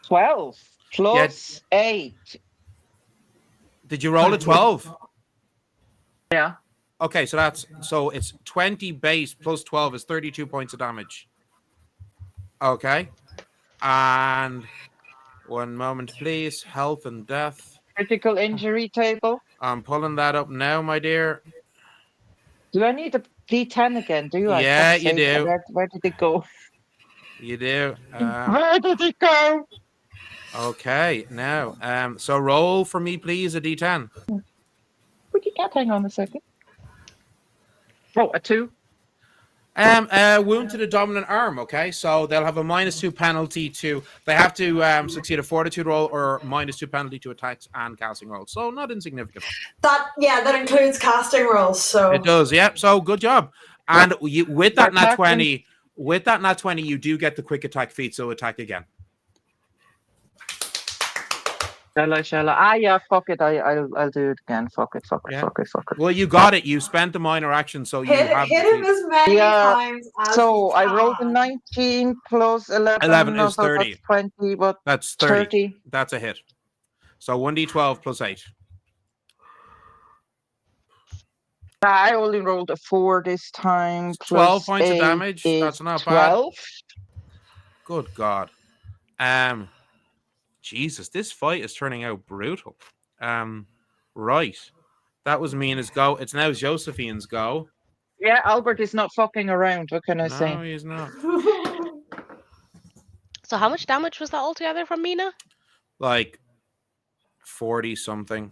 12 plus 8. Did you roll a 12? Yeah. Okay, so it's 20 base plus 12 is 32 points of damage. Okay. And one moment, please. Health and death. Critical injury table. I'm pulling that up now, my dear. Do I need a D10 again? Do I? Yeah, you do. Where did it go? You do. Where did it go? Okay, now, so roll for me, please, a d10. Would you hang on a second? Oh, a 2. Wound to the dominant arm. Okay, so they'll have a -2 penalty to. They have to succeed a fortitude roll or -2 penalty to attacks and casting rolls. So not insignificant. That includes casting rolls. So it does. Yep. So good job. And with that nat 20, you do get the quick attack feat. So attack again. Shall I? Yeah, fuck it. I'll do it again. Fuck it. Well, you got it. You spent the minor action, so hit him as many times as so you I can. rolled a 19 plus 11. 11 is 30. That's 20, but that's 30. That's a hit. So 1d12 plus 8. I only rolled a 4 this time. 12 points of damage. That's not 12. bad. Good God. Jesus, this fight is turning out brutal. Right. That was Mina's go. It's now Josephine's go. Yeah, Albert is not fucking around. What can I say? No, he's not. So how much damage was that altogether from Mina? Like 40 something.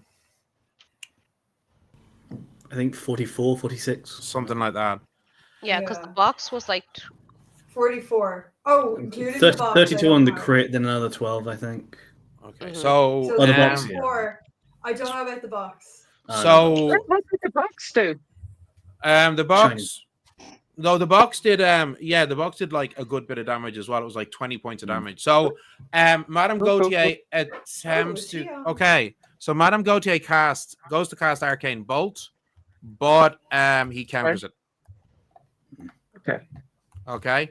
I think 44, 46. Something like that. Yeah, because the box was like 44. Oh, including the box. 32 on the crit, then another 12, I think. Okay, so the box, yeah. 4. I don't know about the box. So what did the box do? The box. Shiny. No, the box did. The box did like a good bit of damage as well. It was like 20 points of damage. So, Madame Gautier attempts to. Okay, so Madame Gautier goes to cast Arcane Bolt, but he counters it. Okay.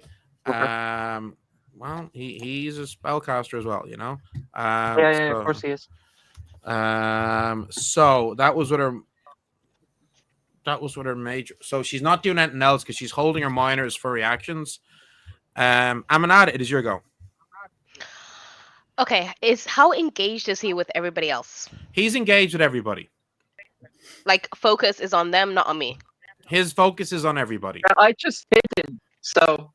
Well, he's a spellcaster as well, you know. Of course he is. So that was what her major. So she's not doing anything else because she's holding her minors for reactions. Aminata, it is your go. Okay, how engaged is he with everybody else? He's engaged with everybody. Like focus is on them, not on me. His focus is on everybody. I just hit him, so.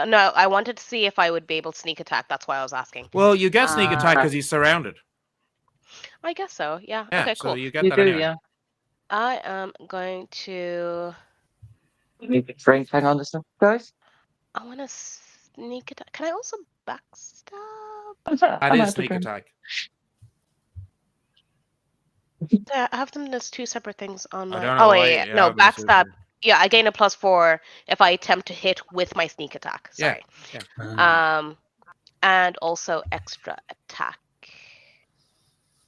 No, I wanted to see if I would be able to sneak attack. That's why I was asking. Well, you get sneak attack because he's surrounded. I guess so. Yeah. Yeah. Okay. Cool. So you get that anyway. Yeah. I am going to. Frank, hang on a second, guys. I want to sneak attack. Can I also backstab? That is sneak attack. I have them as 2 separate things on my. Oh yeah. No, backstab. Yeah, I gain a +4 if I attempt to hit with my sneak attack. Sorry. Yeah. And also extra attack.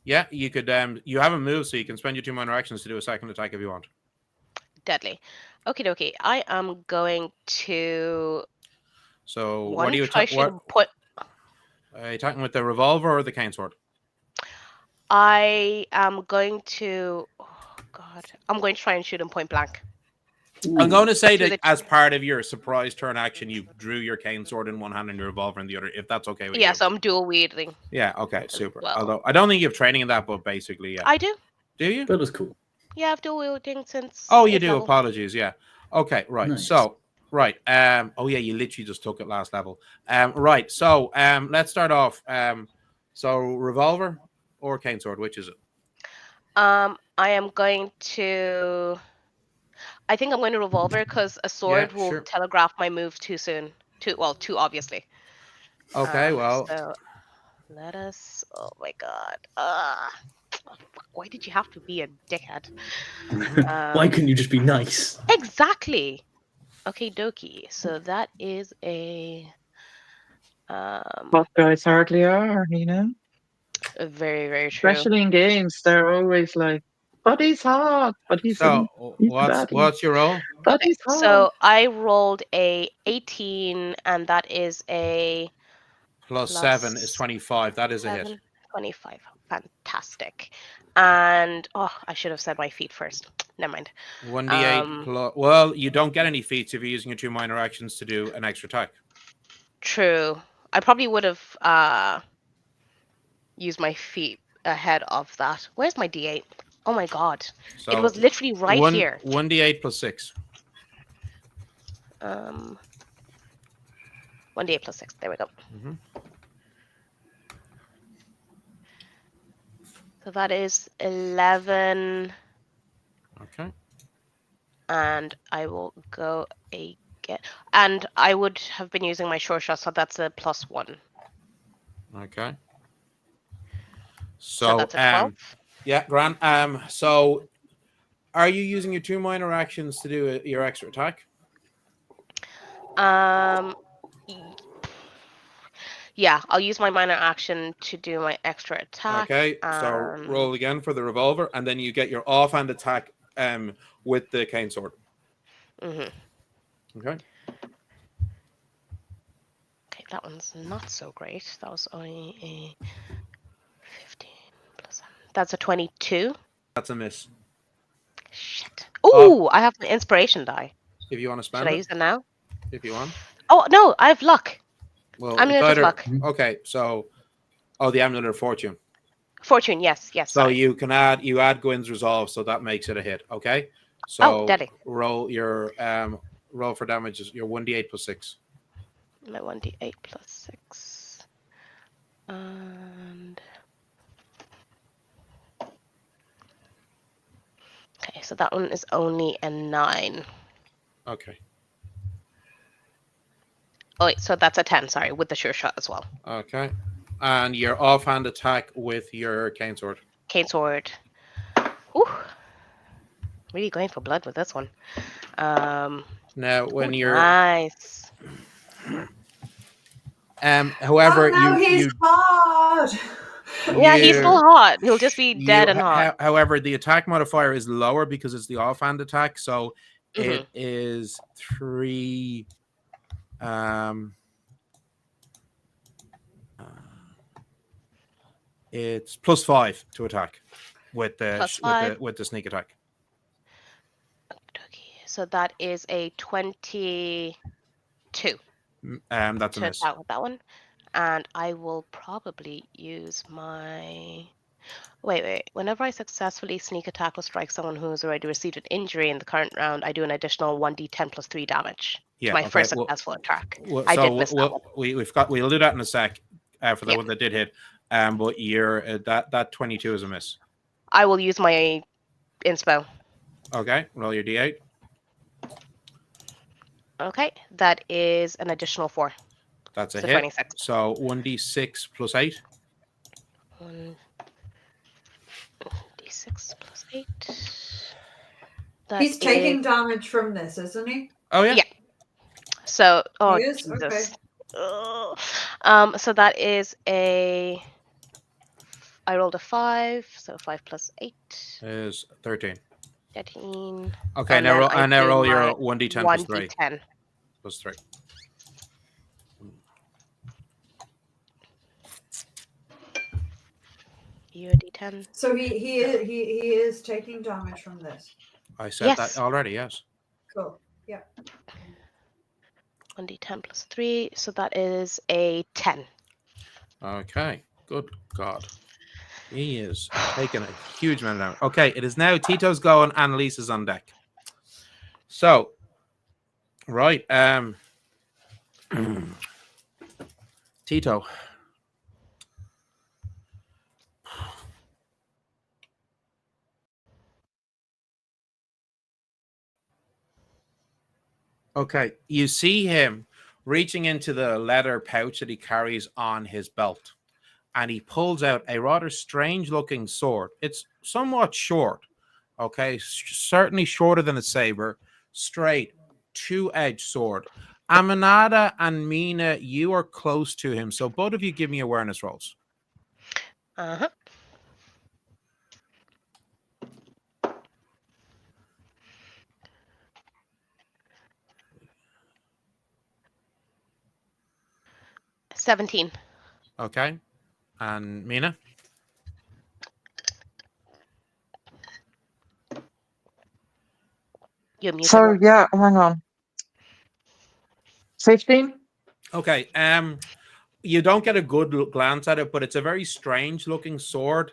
Yeah, you could. You have a move, so you can spend your 2 minor actions to do a second attack if you want. Deadly. Okie dokie. I am going to. So what do you attack? Are you attacking with the revolver or the cane sword? I am going to. Oh God! I'm going to try and shoot him point blank. I'm going to say that as part of your surprise turn action, you drew your cane sword in one hand and your revolver in the other, if that's okay with you. Yeah, so I'm dual wielding. Yeah, okay, super. Well. Although I don't think you have training in that, but basically, yeah. I do. Do you? That was cool. Yeah, I've dual wielding since. Oh, you do. level. Apologies. Yeah. Okay. Right. Nice. So. Right. Oh yeah, you literally just took it last level. Right. So let's start off. So revolver or cane sword, which is it? I am going to. I think I'm going to revolver because a sword will telegraph my move too soon. Too obviously. Okay. Well. So let us. Oh my God. Why did you have to be a dickhead? Why couldn't you just be nice? Exactly. Okay, dokie. So that is a. What guys hardly are, you know. Very, very true. Especially in games, they're always like, "But he's hot." But he's. So what's your roll? But he's hot. So I rolled a 18, and that is a. Plus 7 is 25. That is a hit. 25. Fantastic. And I should have said my feet first. Never mind. 1d8 plus. Well, you don't get any feats if you're using your 2 minor actions to do an extra attack. True. I probably would have used my feet ahead of that. Where's my d8? Oh my God! So it was literally right here. 1d8 plus 6. 1d8 plus 6. There we go. So that is 11. Okay. And I will go again. And I would have been using my sure shot, so that's a +1. Okay. So So, that's a 12. yeah, Grant. So are you using your 2 minor actions to do your extra attack? Yeah, I'll use my minor action to do my extra attack. Okay, so roll again for the revolver, and then you get your offhand attack with the cane sword. Okay, that one's not so great. That was only a 15 plus 7. That's a 22. That's a miss. Shit. Ooh, I have the inspiration die. If you want to spend Should I use it now? If you want. Oh, no, I have luck. Well, Amulet of luck. Okay, so the amulet of fortune. Fortune, yes. So sorry. You add Gwyn's resolve, so that makes it a hit. Okay. So roll your roll for damage. Your 1d8 plus 6. My 1d8 plus 6. And okay, so that one is only a 9. Okay. Oh wait, so that's a 10. Sorry, with the sure shot as well. Okay. And your offhand attack with your cane sword. Cane sword. Ooh. Really going for blood with this one. Now, when you're nice. However, he's hot. Yeah, he's still hot. He'll just be dead and hot. However, the attack modifier is lower because it's the offhand attack, so it is 3. It's +5 to attack with the sneak attack. So that is a 22. That's a miss. With that one, and I will probably use my. Wait. Whenever I successfully sneak attack or strike someone who has already received an injury in the current round, I do an additional 1d10 plus 3 damage. Yeah, my first successful attack. I did miss that one. We'll do that in a sec for the one that did hit. But you're that 22 is a miss. I will use my inspo. Okay, roll your d8. Okay, that is an additional 4. That's a hit. 26. So 1d6 plus 8. 1d6 plus 8. He's taking damage from this, isn't he? Oh yeah. Yeah. So he is? Jesus. Okay. So that is a. I rolled a 5, so 5 plus 8 is 13. 13. Okay, now roll your 1d10 plus 3. 1d10 plus 3. You a d10. So he is taking damage from this. I said that already. Yes. Cool. Yeah. 1d10 plus 3, so that is a 10. Okay. Good God. He is taking a huge amount of damage. Okay, it is now Tito's go and Annalise's on deck. So, right. Tito. Okay, you see him reaching into the leather pouch that he carries on his belt, and he pulls out a rather strange-looking sword. It's somewhat short, okay, certainly shorter than a saber, straight, two-edged sword. Aminata and Mina, you are close to him, so both of you give me awareness rolls. 17. Okay. And Mina? You're muted. So, yeah, hang on. 15? Okay. You don't get a good glance at it, but it's a very strange looking sword.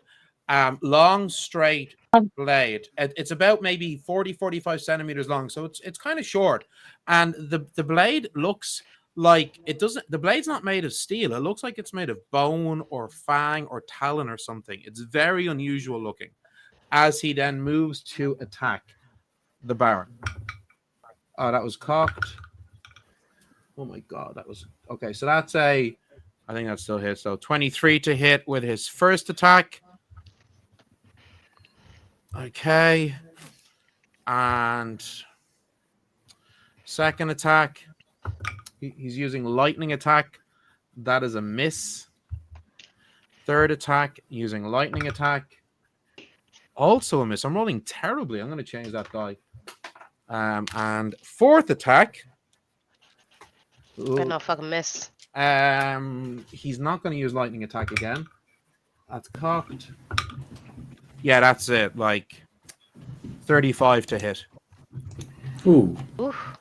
Long, straight blade. It's about maybe 40, 45 centimeters long. So it's kind of short. And the blade looks like it doesn't. The blade's not made of steel. It looks like it's made of bone or fang or talon or something. It's very unusual looking. As he then moves to attack the Baron. Oh, that was cocked. Oh my god, that was okay. So that's I think that still hits. So 23 to hit with his first attack. Okay. And second attack. He's using lightning attack. That is a miss. Third attack using lightning attack. Also a miss. I'm rolling terribly. I'm going to change that die. And fourth attack. I know, fucking miss. He's not going to use lightning attack again. That's cocked. Yeah, that's it. Like 35 to hit. Ooh. Oof.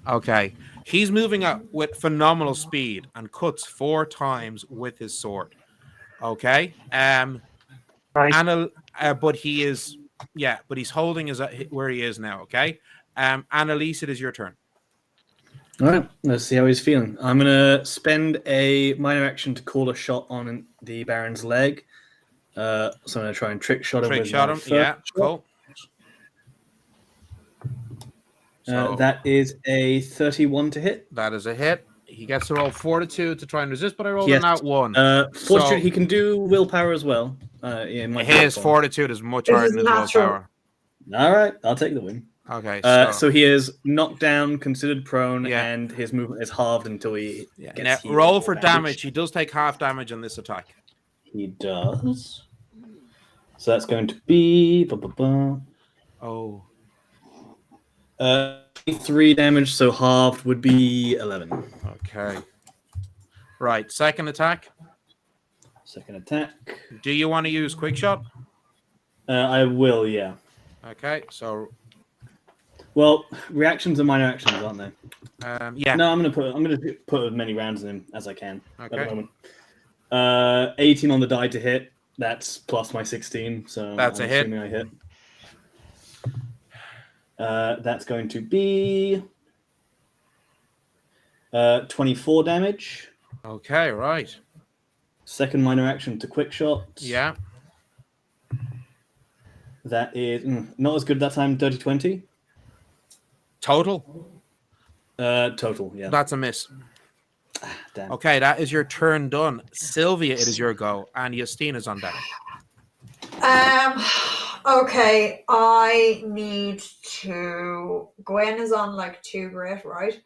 Okay. He's moving up with phenomenal speed and cuts 4 times with his sword. Okay. Right. But he is, yeah, but he's holding his where he is now. Okay. Annalise, it is your turn. All right, let's see how he's feeling. I'm gonna spend a minor action to call a shot on the Baron's leg. So I'm gonna try and trick shot him. Trick with shot my him. first Yeah, shot. cool. So That is a 31 to hit. that is a hit. He gets to roll fortitude to try and resist, but I rolled Yes. an out 1. Fortitude, So he can do willpower as well. Yeah, his fortitude is much This higher is than his natural. willpower. All right, I'll take the win. Okay, So he is knocked down, considered prone, Yeah. and his movement is halved until he yeah. gets Now, healed roll or for bandaged. damage. He does take half damage on this attack. He does. So that's going to be Oh, 3 damage. So halved would be 11. okay. Right, second attack. Second attack. Do you want to use quick shot? I will, yeah. Okay, so Well, reactions are minor actions, aren't they? yeah. No, I'm gonna put as many rounds in him as I can at the Okay. moment. 18 on the die to hit. That's plus my 16, so That's I'm a hit. assuming I hit. That's going to be 24 damage. Okay, right. Second minor action to quick shot. Yeah. That is not as good that time. Dirty 20. Total. Total, yeah. That's a miss. Damn. Okay, that is your turn done. Sylvia, it is your go, and Justina's on deck. Okay, I need to. Gwen is on like 2 grit, right?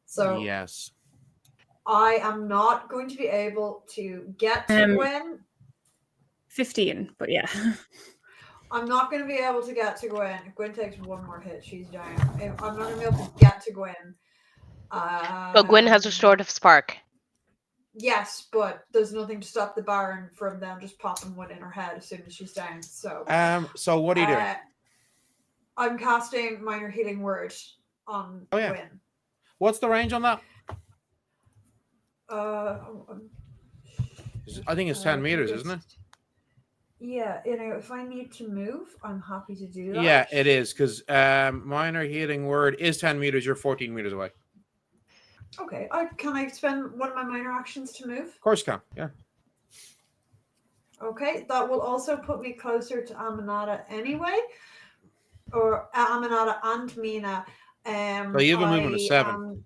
So Yes. I am not going to be able to get to Gwen. 15, but yeah. I'm not going to be able to get to Gwen. If Gwen takes 1 more hit, she's down. I'm not going to be able to get to Gwen. But Gwen has restorative spark. Yes, but there's nothing to stop the Baron from them just popping one in her head as soon as she's down. So what are you doing? I'm casting Minor Healing Word on Gwen. What's the range on that? I think it's 10 meters, isn't it? Yeah, if I need to move, I'm happy to do that. Yeah, it is, because minor healing word is 10 meters. You're 14 meters away. Okay, can I spend one of my minor actions to move? Of course you can, yeah. Okay, that will also put me closer to Aminata anyway. Or Aminata and Mina. So you have a movement of 7.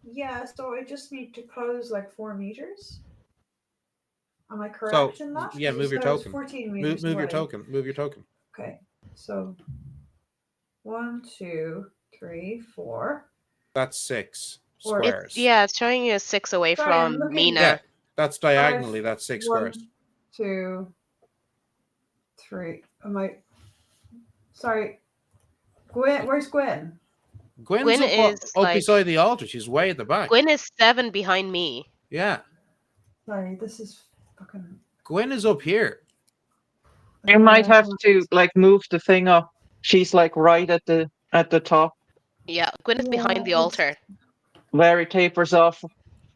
Yeah, so I just need to close like 4 meters. Am I correct in that? Yeah, move your token. 14 meters move your away. token. Move your token. Okay, so 1, 2, 3, 4. That's 6 Or- squares. It's showing you 6 away Sorry, I'm from looking- Mina. Yeah, that's diagonally. 5, That's 6 1, squares. 2, 3. Sorry. Gwen, where's Gwen? Gwen's Gwen up, is, up like- beside the altar. She's way at the back. Gwen is 7 behind me. Yeah, Sorry, this is fucking. Gwen is up here. You might have to like move the thing up. She's like right at the top Yeah, Gwen is behind the Yeah, altar. where it tapers off.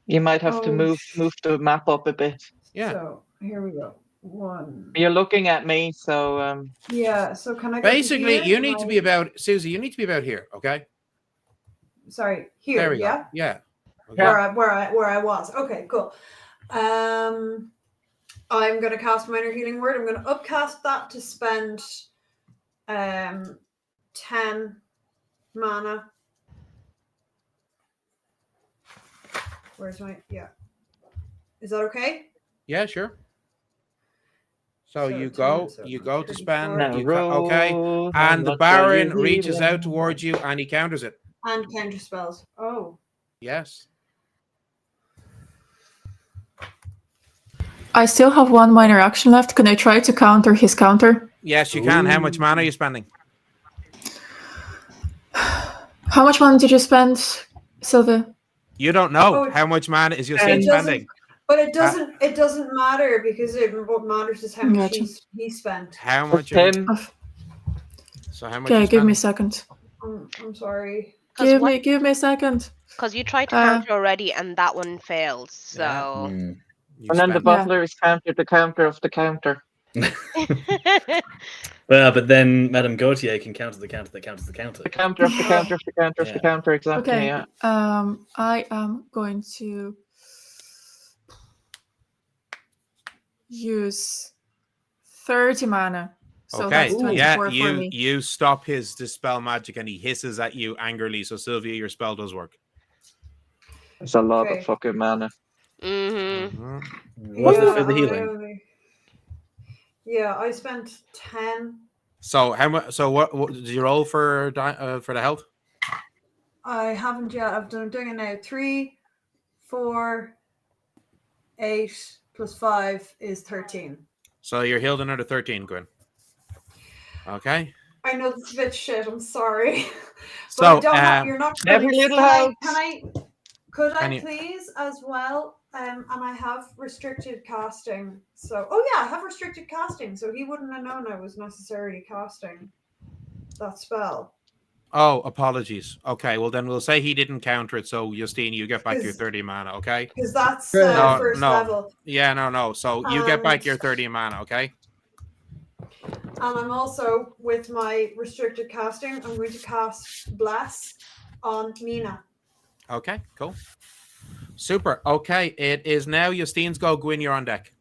You might have to Oh, move the map up a bit. Yeah. So here we go. 1. You're looking at me, so Yeah. So can I? Go Basically, to you here? need to be about Susie. You need to be about here, okay? Sorry, here. There we Yeah. go. Yeah. Okay. Where I was. Okay, cool. I'm going to cast Minor Healing Word. I'm going to upcast that to spend 10 mana. Where's my... Yeah. Is that okay? Yeah, sure. So you 10, go so to spend. Now Okay. roll, And the what are you Baron reaches out healing? towards you and he counters it. And counter spells. Oh. Yes. I still have one minor action left. Can I try to counter his counter? Yes, you can. How much mana are you spending? How much mana did you spend, Sylvia? You don't know. Oh, How much mana is your It spending? doesn't, but it doesn't matter because what matters is how much Gotcha. he spent. How much? Are you, Him. so how much? Okay, you give me a spending? second. I'm sorry. Give me a second. Because you tried to counter already and that one failed. So. Yeah. You And then the spent- butler is countered the counter of the counter. Well, but then Madame Gautier can counter the counter that counters the counter. The counter of the counter of the counter of the Yeah. counter, exactly. Okay. Yeah. I am going to use 30 mana. So Okay. that's 24 Yeah, for me. you stop his dispel magic and he hisses at you angrily. So Sylvia, your spell does work. It's a lot Okay. of fucking mana. Mm-hmm. What's the for the healing? I spent 10. So how much? So what did you roll for the health? I haven't yet. I'm doing it now. 3, 4, 8 plus 5 is 13. So you're healed another 13, Gwen. Okay. I know this is a bit shit. I'm sorry. So you're not. every little helps. Could I Can you- please as well? And I have restricted casting. So I have restricted casting. So he wouldn't have known I was necessarily casting that spell. Oh, apologies. Okay, well then we'll say he didn't counter it. So Justine, you get back your 30 mana. Okay. Because that's No, first no. level. Yeah, no. So you get back your 30 mana. Okay. And I'm also, with my restricted casting, I'm going to cast Bless on Mina. Okay. Cool. Super. Okay, it is now Justine's go. Gwyn, you're on deck.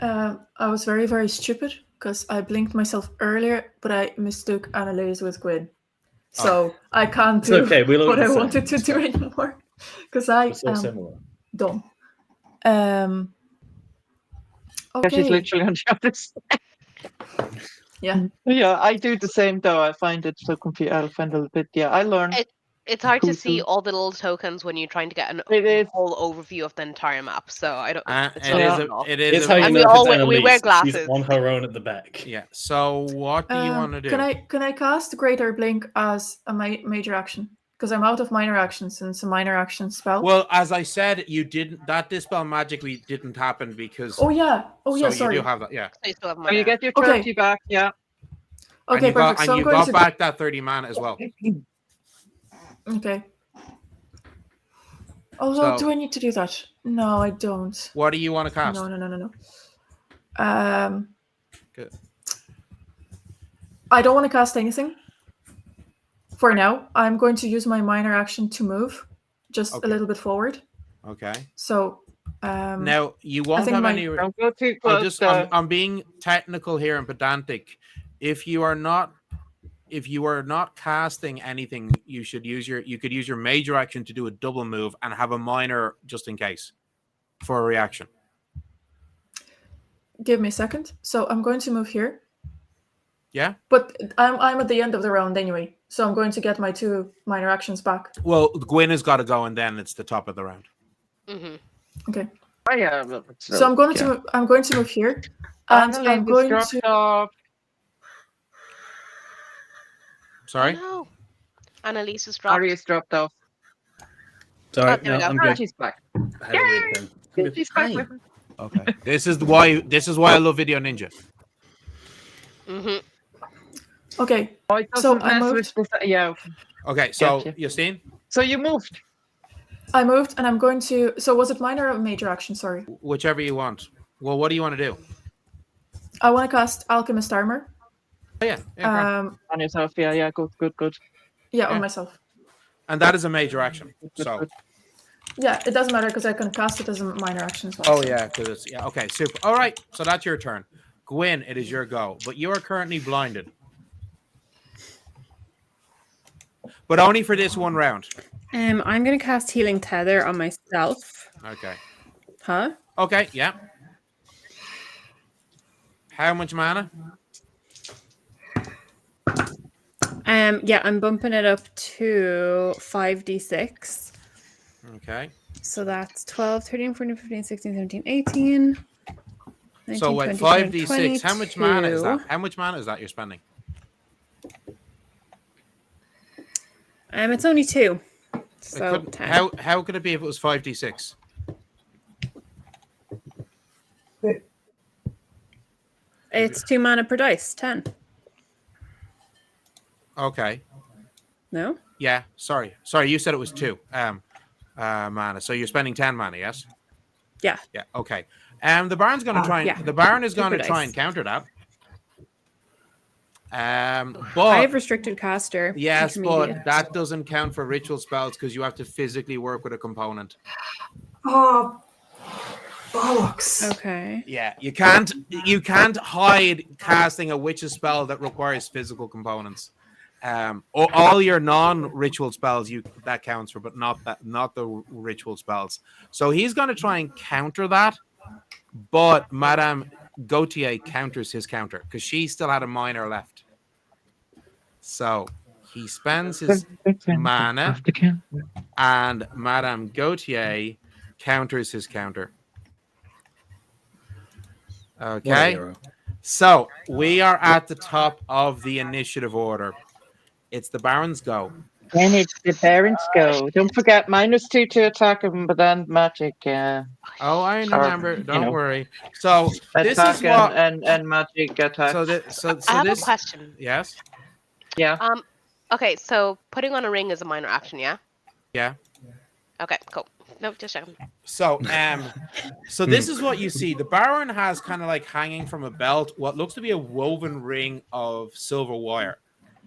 I was very, very stupid because I blinked myself earlier, but I mistook Annalise with Gwyn. So I can't do what I wanted to do anymore because I am similar. dumb. Yeah, she's Okay. literally on the other side. Yeah. Yeah, I do the same though. I find it so confusing. I find it a bit. Yeah, I learn. It's hard Cool to see too. all the little tokens when you're trying to get It is. a whole overview of the entire map. So I don't. It's It not is. fun at all. It It's is. how you And know we if all it's we wear Annalise. glasses. She's on her own at the back. Yeah. So what do you want to do? Can I cast Greater Blink as a major action? Because I'm out of minor actions and it's a minor action spell. Well, as I said, you didn't. That dispel magically didn't happen because. Oh yeah. You Sorry. do have that. Yeah. So you still have So you mana. get your Okay. 30 back. Yeah. Okay, perfect. So I'm you going got to back that 30 mana as well. Okay. Although, do I need to do that? No, I don't. What do you want to cast? No. Good. I don't want to cast anything. For now, I'm going to use my minor action to move just a little bit forward. Okay. So, now you won't have any. Don't go too close. I'm being technical here and pedantic. If you are not casting anything, you could use your major action to do a double move and have a minor just in case for a reaction. Give me a second. So I'm going to move here. Yeah. But I'm at the end of the round anyway, so I'm going to get my 2 minor actions back. Well, Gwyn has got to go, and then it's the top of the round. Mm-hmm. Okay. Oh, yeah. So I'm going to move here, and I'm going to. Off. Sorry. Oh, no. Annalise is dropped. Arius dropped off. Sorry, there we no, go. I'm good. She's back. I had a weird thing. She's back with him. Okay. This is why I love Video Ninja. Mm-hmm. Okay. Oh, it So doesn't I mess moved. with this. Yeah. Okay. So Gotcha. Justine, So you moved. I moved, and I'm going to. So was it minor or major action? Sorry. whichever you want. Well, what do you want to do? I want to cast Alchemist Armor. Oh, yeah. On yourself. Yeah. Good. Yeah, Yeah. on myself. And that is a major action. So. Yeah, it doesn't matter because I can cast it as a minor action as well. Oh, yeah, because it's... Yeah, okay, super. All right, so that's your turn. Gwyn, it is your go. But you are currently blinded. But only for this one round. I'm going to cast Healing Tether on myself. Okay. Huh? Okay, yeah. How much mana? Yeah, I'm bumping it up to 5d6. Okay. So that's 12, 13, 14, 15, 16, 17, 18. 19, So wait, 20, 5d6. How much mana is that? How much mana is that you're spending? It's only 2. So 10. How could it be if it was 5d6? It's 2 mana per dice, 10. Okay. No? Yeah, sorry. Sorry, you said it was 2 mana. So you're spending 10 mana, yes? Yeah. Yeah, okay. The Baron's going to try and... Yeah. The Baron is going to Super try dice. and counter that. But... I have Restricted Caster. Yes, Intermediate. but that doesn't count for ritual spells because you have to physically work with a component. Oh, bollocks. Okay. Yeah, you can't hide casting a witch's spell that requires physical components. All your non-ritual spells that counts for, but not the ritual spells. So he's going to try and counter that, but Madame Gautier counters his counter because she still had a minor left. So he spends his mana, and Madame Gautier counters his counter. Okay, so we are at the top of the initiative order. It's the Baron's go. Then it's the Baron's go. Don't forget, -2 to attack him, but then magic. Oh, I remember. Don't know. worry. So this Attack is what and magic attack. So I have this a question. Yes. Yeah. Okay, so putting on a ring is a minor action, yeah? Yeah. Okay, cool. No, just checking. So so this is what you see. The Baron has kind of like hanging from a belt what looks to be a woven ring of silver wire.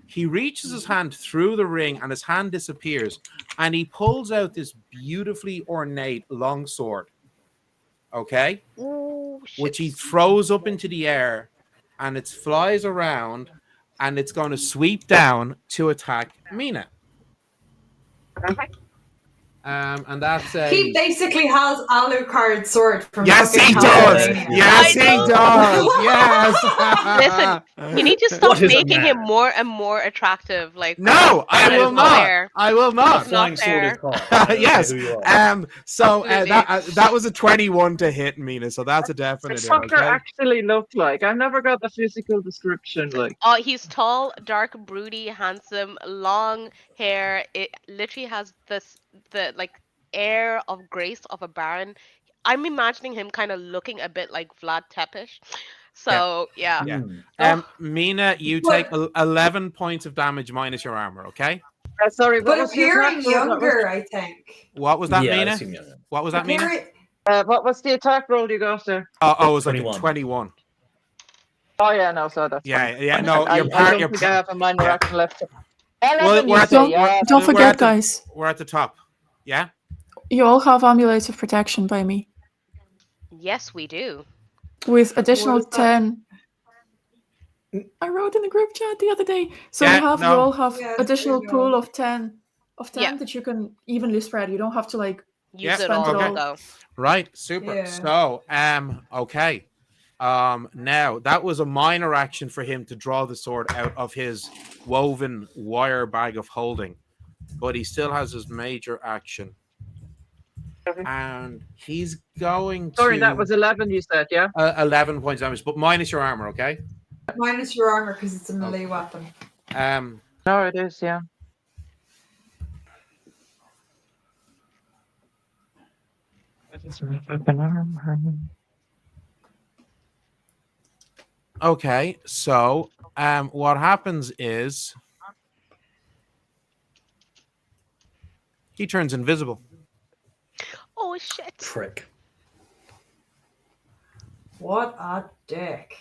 He reaches his hand through the ring and his hand disappears, and he pulls out this beautifully ornate longsword. Okay? Ooh, shit. Which he throws up into the air, and it flies around, and it's going to sweep down to attack Mina. And that's He basically has Alucard's sword from yes, fucking he Halloween. does. Yes, he does. Yes. Listen, you need to stop making him more and more attractive. Like no, I will not. I will not. Flying sword is called. Yes. So that was a 21 to hit, Mina. So that's a definite. What does actually look like? I never got the physical description. Like, he's tall, dark, broody, handsome, long hair. It literally has the air of grace of a baron. I'm imagining him kind of looking a bit like Vlad Tepes. So yeah. Mina, you take 11 points of damage minus your armor. Okay. Sorry, but appearing younger, I think. What was that, Mina? What was that, Mina? What was the attack roll you got there? Oh, it was like 21. Oh yeah, no, so that's yeah. No, I don't think I have a minor action left. Don't forget, guys. We're at the top. Yeah. You all have amulets of protection by me. Yes, we do. With additional 10. I wrote in the group chat the other day. So you all have additional pool of 10 that you can evenly spread. You don't have to use it all. Okay. Right, super. Yeah. So, okay. Now that was a minor action for him to draw the sword out of his woven wire bag of holding, but he still has his major action. And he's going to... Sorry, that was 11 you said, yeah? 11 points damage, but minus your armor, okay? Minus your armor because it's a melee weapon. No, it is, yeah. Okay, so what happens is he turns invisible. Oh shit! Prick. What a dick.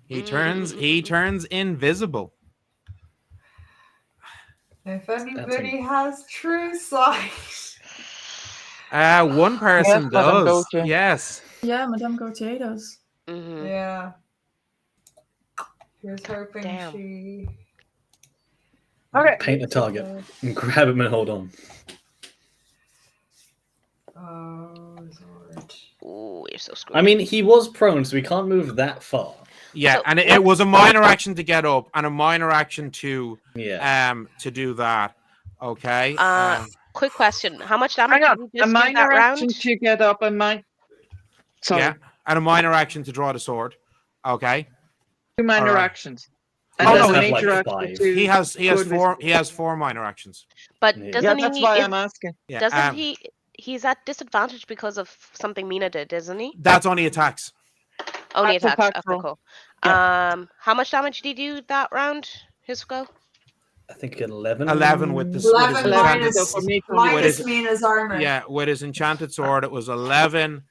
He turns invisible. If anybody has true sight. One person Yes, Madame does. Gautier. Yes. Yeah, Madame Gautier does. Mm-hmm. Yeah. Here's hoping Damn. she. Okay. Paint a target and grab him and hold on. Oh, Lord. Ooh, you're so screwed. I mean, he was prone, so we can't move that far. Yeah, So and it was a minor action to get up and a minor action to do that. Okay. Quick question: how much damage Hang on. did you A just do that minor round? action to get up and Sorry. Yeah, and a minor action to draw the sword. Okay. 2 minor Alright. actions. And Oh, then no, a he- major like action 5. to He has go to 4 minor actions. But Yeah. doesn't that's he? why I'm asking. Yeah. Doesn't he? He's at disadvantage because of something Mina did, isn't he? That's only attacks. Only That's attacks. attack Okay, roll. cool. Yeah. How much damage did you do that round? His go. I think 11. 11 with his 11 enchanted. minus, So for me, it's only minus with- Mina's armor. Yeah, with his enchanted sword, it was 11.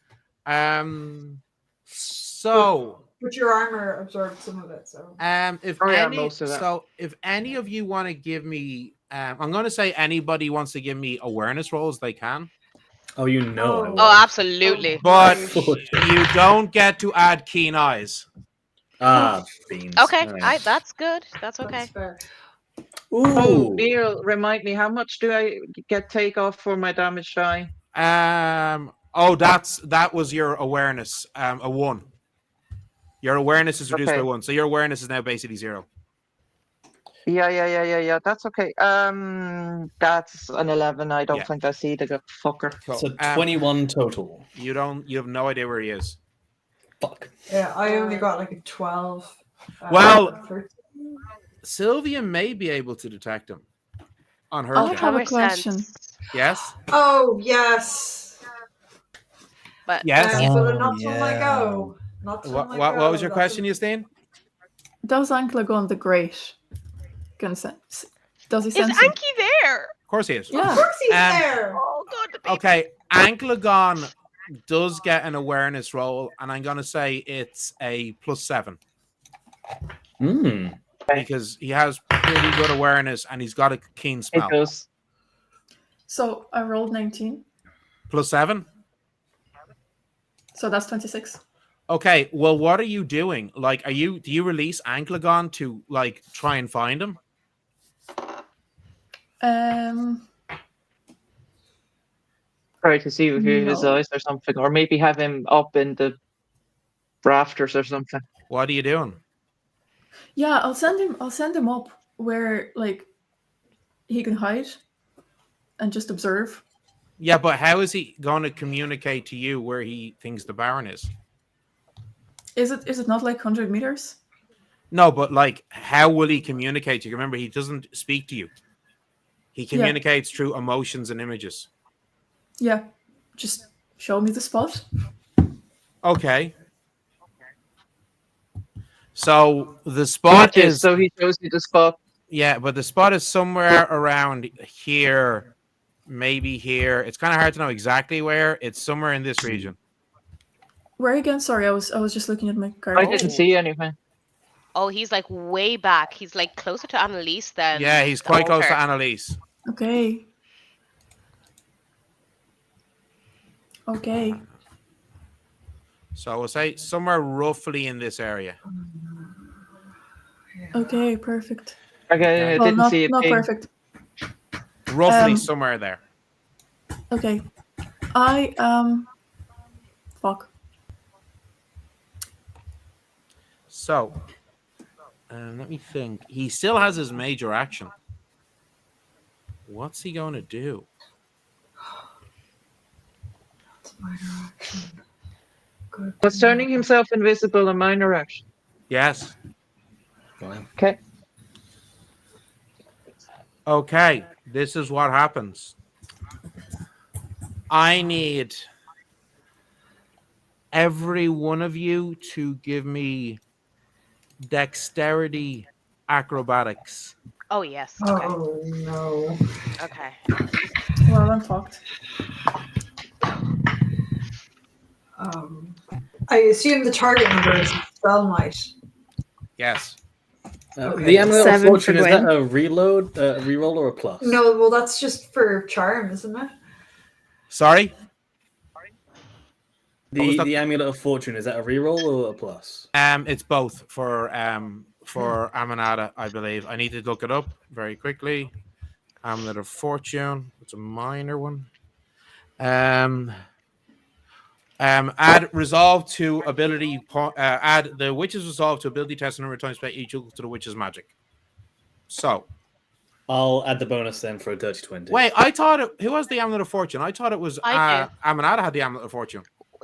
So But your armor absorbed some of it, so. if Oh, yeah, any, most of that. so if any of you want to give me, I'm going to say anybody wants to give me awareness rolls, they can. Oh, you know I Oh. will. Oh, absolutely. But For sure. you don't get to add keen eyes. Beans. Okay, Alright. that's good. That's okay. That's fair. Oh, Ooh. Neil, remind me, how much do I get take off for my damage die? That was your awareness, a 1. Your awareness is reduced by Okay. 1, so your awareness is now basically 0. Yeah. That's okay. That's an 11. I don't Yeah. think I see the fucker. Cool. So 21 total. You have no idea where he is. Fuck. Yeah, I only got like a 12. Well- 13. Sylvia may be able to detect him on her I count. have a Cover question. sense. Yes. Oh, yes. But Yes. But not till I go. Not till What I what go. was your question, Justine? Does Anklagon the Great consent? Does he is sense him? Anki there? Of course he is. Yeah. Of course he's there. Oh god, the baby. Okay. Anklagon does get an awareness roll, and I'm gonna say it's a +7 because he has pretty good awareness and he's got a keen It smell. does. So I rolled 19. +7. So that's 26. Okay. Well, what are you doing? Like, do you release Anklagon to like try and find him? Try to see his No. eyes or something, or maybe have him up in the rafters or something. What are you doing? Yeah, I'll send him up where like he can hide and just observe. Yeah, but how is he going to communicate to you where he thinks the Baron is? Is it not like 100 meters? No, but like, how will he communicate to you? Remember, he doesn't speak to you. He communicates through emotions and images. Yeah. Just show me the spot. Okay. So the spot is So he shows you the spot. yeah, but the spot is somewhere around here, maybe here. It's kind of hard to know exactly where. It's somewhere in this region. Where again? Sorry, I was just looking at my card. I didn't see anything. Oh, he's like way back. He's like closer to Annalise than. Yeah, he's quite close to Walter. Annalise. Okay. Okay. So we'll say somewhere roughly in this area. Okay, perfect. Okay, I Well, didn't see it. not perfect. Roughly somewhere there. Okay. Fuck. So, let me think. He still has his major action. What's he going to do? Was turning himself invisible a minor action? Yes. Okay. Okay, this is what happens. I need every one of you to give me dexterity acrobatics. Oh yes. Okay. Oh, no. Okay. Well, I'm fucked. I assume the target number is Spell Knight. Yes. Okay. The Amulet of 7 for Fortune, is that Gwen. a reload, reroll, or a plus? No, well, that's just for charm, isn't it? Sorry? The Amulet of Fortune, is that a reroll or a plus? It's both for Amanada, I believe. I need to look it up very quickly. Amulet of Fortune. It's a minor one. Add resolve to ability. Add the witch's resolve to ability test number of times spent equal to the witch's magic. So I'll add the bonus then for a dirty 20. wait, I thought it. Who has the Amulet of Fortune? I thought it was I Amanada had the Amulet of Fortune.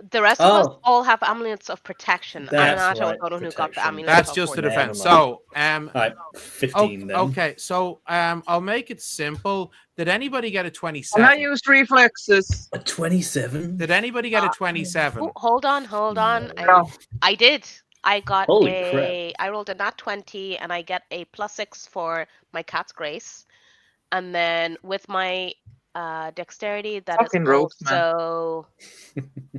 The rest of us Oh. all have amulets of protection. That's Amanata right, was the one who got the protection. amulet. That's of just the fortune. defense. Never So All right, 15 then. okay. So I'll make it simple. Did anybody get a And 27? I used reflexes. A 27? Did anybody get a 27? Oh, hold on. No. I did. I got Holy crap. I rolled a nat 20 and I get a +6 for my cat's grace. And then with my dexterity, that is Fucking ropes, man.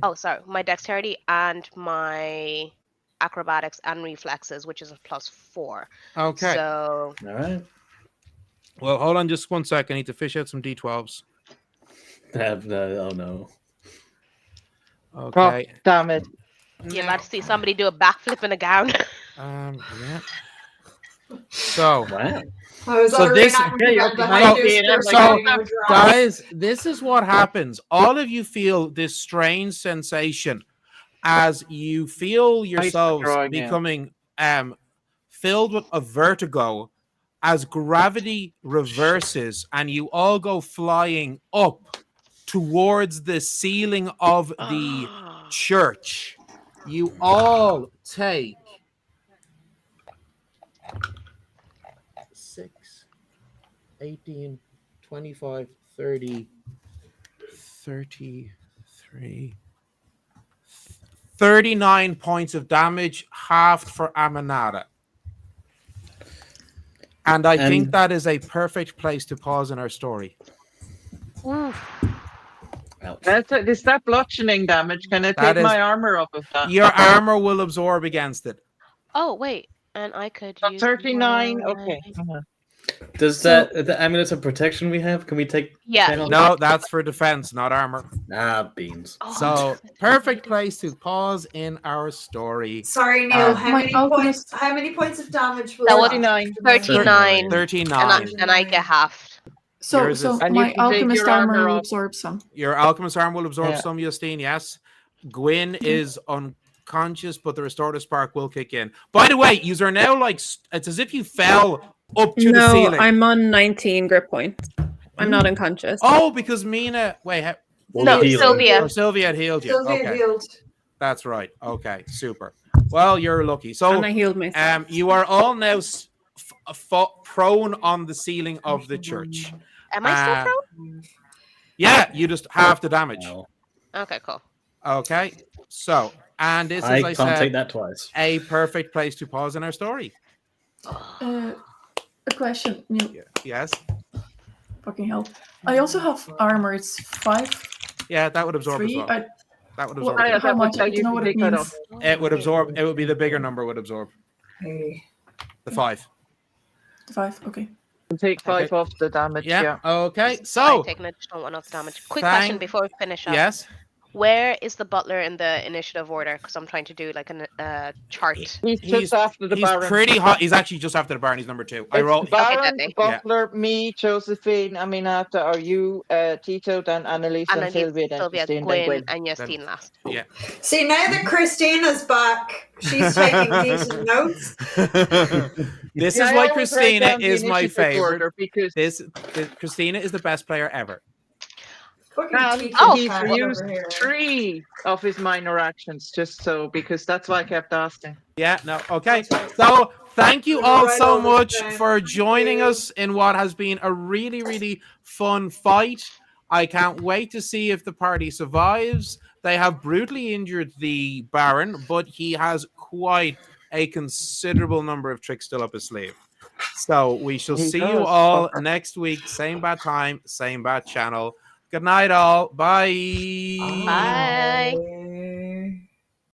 also my dexterity and my acrobatics and reflexes, which is a +4. Okay. So All right. Well, hold on just 1 second. I need to fish out some D12s. Oh no. Okay. Oh, damn it. you're about to see somebody do a backflip in a gown. Yeah. So, Wow. I was So already this- not Yeah, prepared you to might have be this in it, first like, time draw. guys, this is what happens. All of you feel this strange sensation as you feel yourselves drawing now. becoming filled with a vertigo as gravity reverses and you all go flying up towards the ceiling of the church. You all take 6, 18, 25, 30, 33, 39 points of damage, halved for Amanada. And I think that is a perfect place to pause in our story. Ouch. Is that bludgeoning damage? Can I That take my is- armor off of that? Your armor will absorb against it. Oh wait, and I could So use 39. my- Okay. Does that the amulets of protection we have? Can we take? Yeah. 10 off? No, that's for defense, not armor. Ah, beans. Oh, So perfect place to pause in our story. Sorry, Neil. How My many alchemist- points? How many points of damage will That was 39. 39. 39. And I get half. So, Yours is- And you my can take alchemist your armor armor will off. absorb some. Your alchemist arm will absorb Yeah. some, Justine, yes. Gwyn is unconscious, but the restorative spark will kick in. By the way, you are now like, it's as if you fell up to the No, ceiling. I'm on 19 grip points. I'm not unconscious. Oh, because Mina, No, heal. Sylvia. Sylvia had healed you. Sylvia Okay, healed. that's right. Okay, super. Well, you're lucky. So, And I healed myself. you are all now prone on the ceiling of the church. Am I still prone? Yeah, you just half the damage. No, Okay, cool. Okay, so, and this, I as I can't take said, that twice. a perfect place to pause in our story. A question, Neil. Yes. Fucking hell. I also have armor. It's 5, Yeah, that would absorb 3. as well. That would Well, absorb. I- as well. how that would much? tell I you don't know to what it take that means. off. It would absorb. It would be the bigger number would absorb. Okay. The 5. 5, okay. Take 5 off the damage. Yeah. Okay. I So, take an additional 1 off damage. Quick question thank- before we finish up. yes. Where is the butler in the initiative order? Because I'm trying to do like a chart. He's just after the He's Baron. pretty hot. He's actually just after the Baron. He's number 2. I It's rolled. Baron, deadly. Butler, me, Josephine, Aminata, are you, Tito, then Annalise, and Sylvia, then Sylvia, Christine, then Gwyn, Gwyn. and Justine last. Yeah. See, now that Christina's back, she's taking decent notes. This Yeah, is I why always write Christina down the is my initiative favorite. order because Christina is the best player ever. Fucking and teaching he's cat used over here. 3 of his minor actions, just so, because that's why I kept asking. Yeah, no, okay. So thank you all Right so on the much same. for Thank joining you. us in what has been a really, really fun fight. I can't wait to see if the party survives. They have brutally injured the Baron, but he has quite a considerable number of tricks still up his sleeve. So we shall He see you does, all fucker. next week. Same bad time, same bad channel. Good night, all. Bye. Bye. Bye.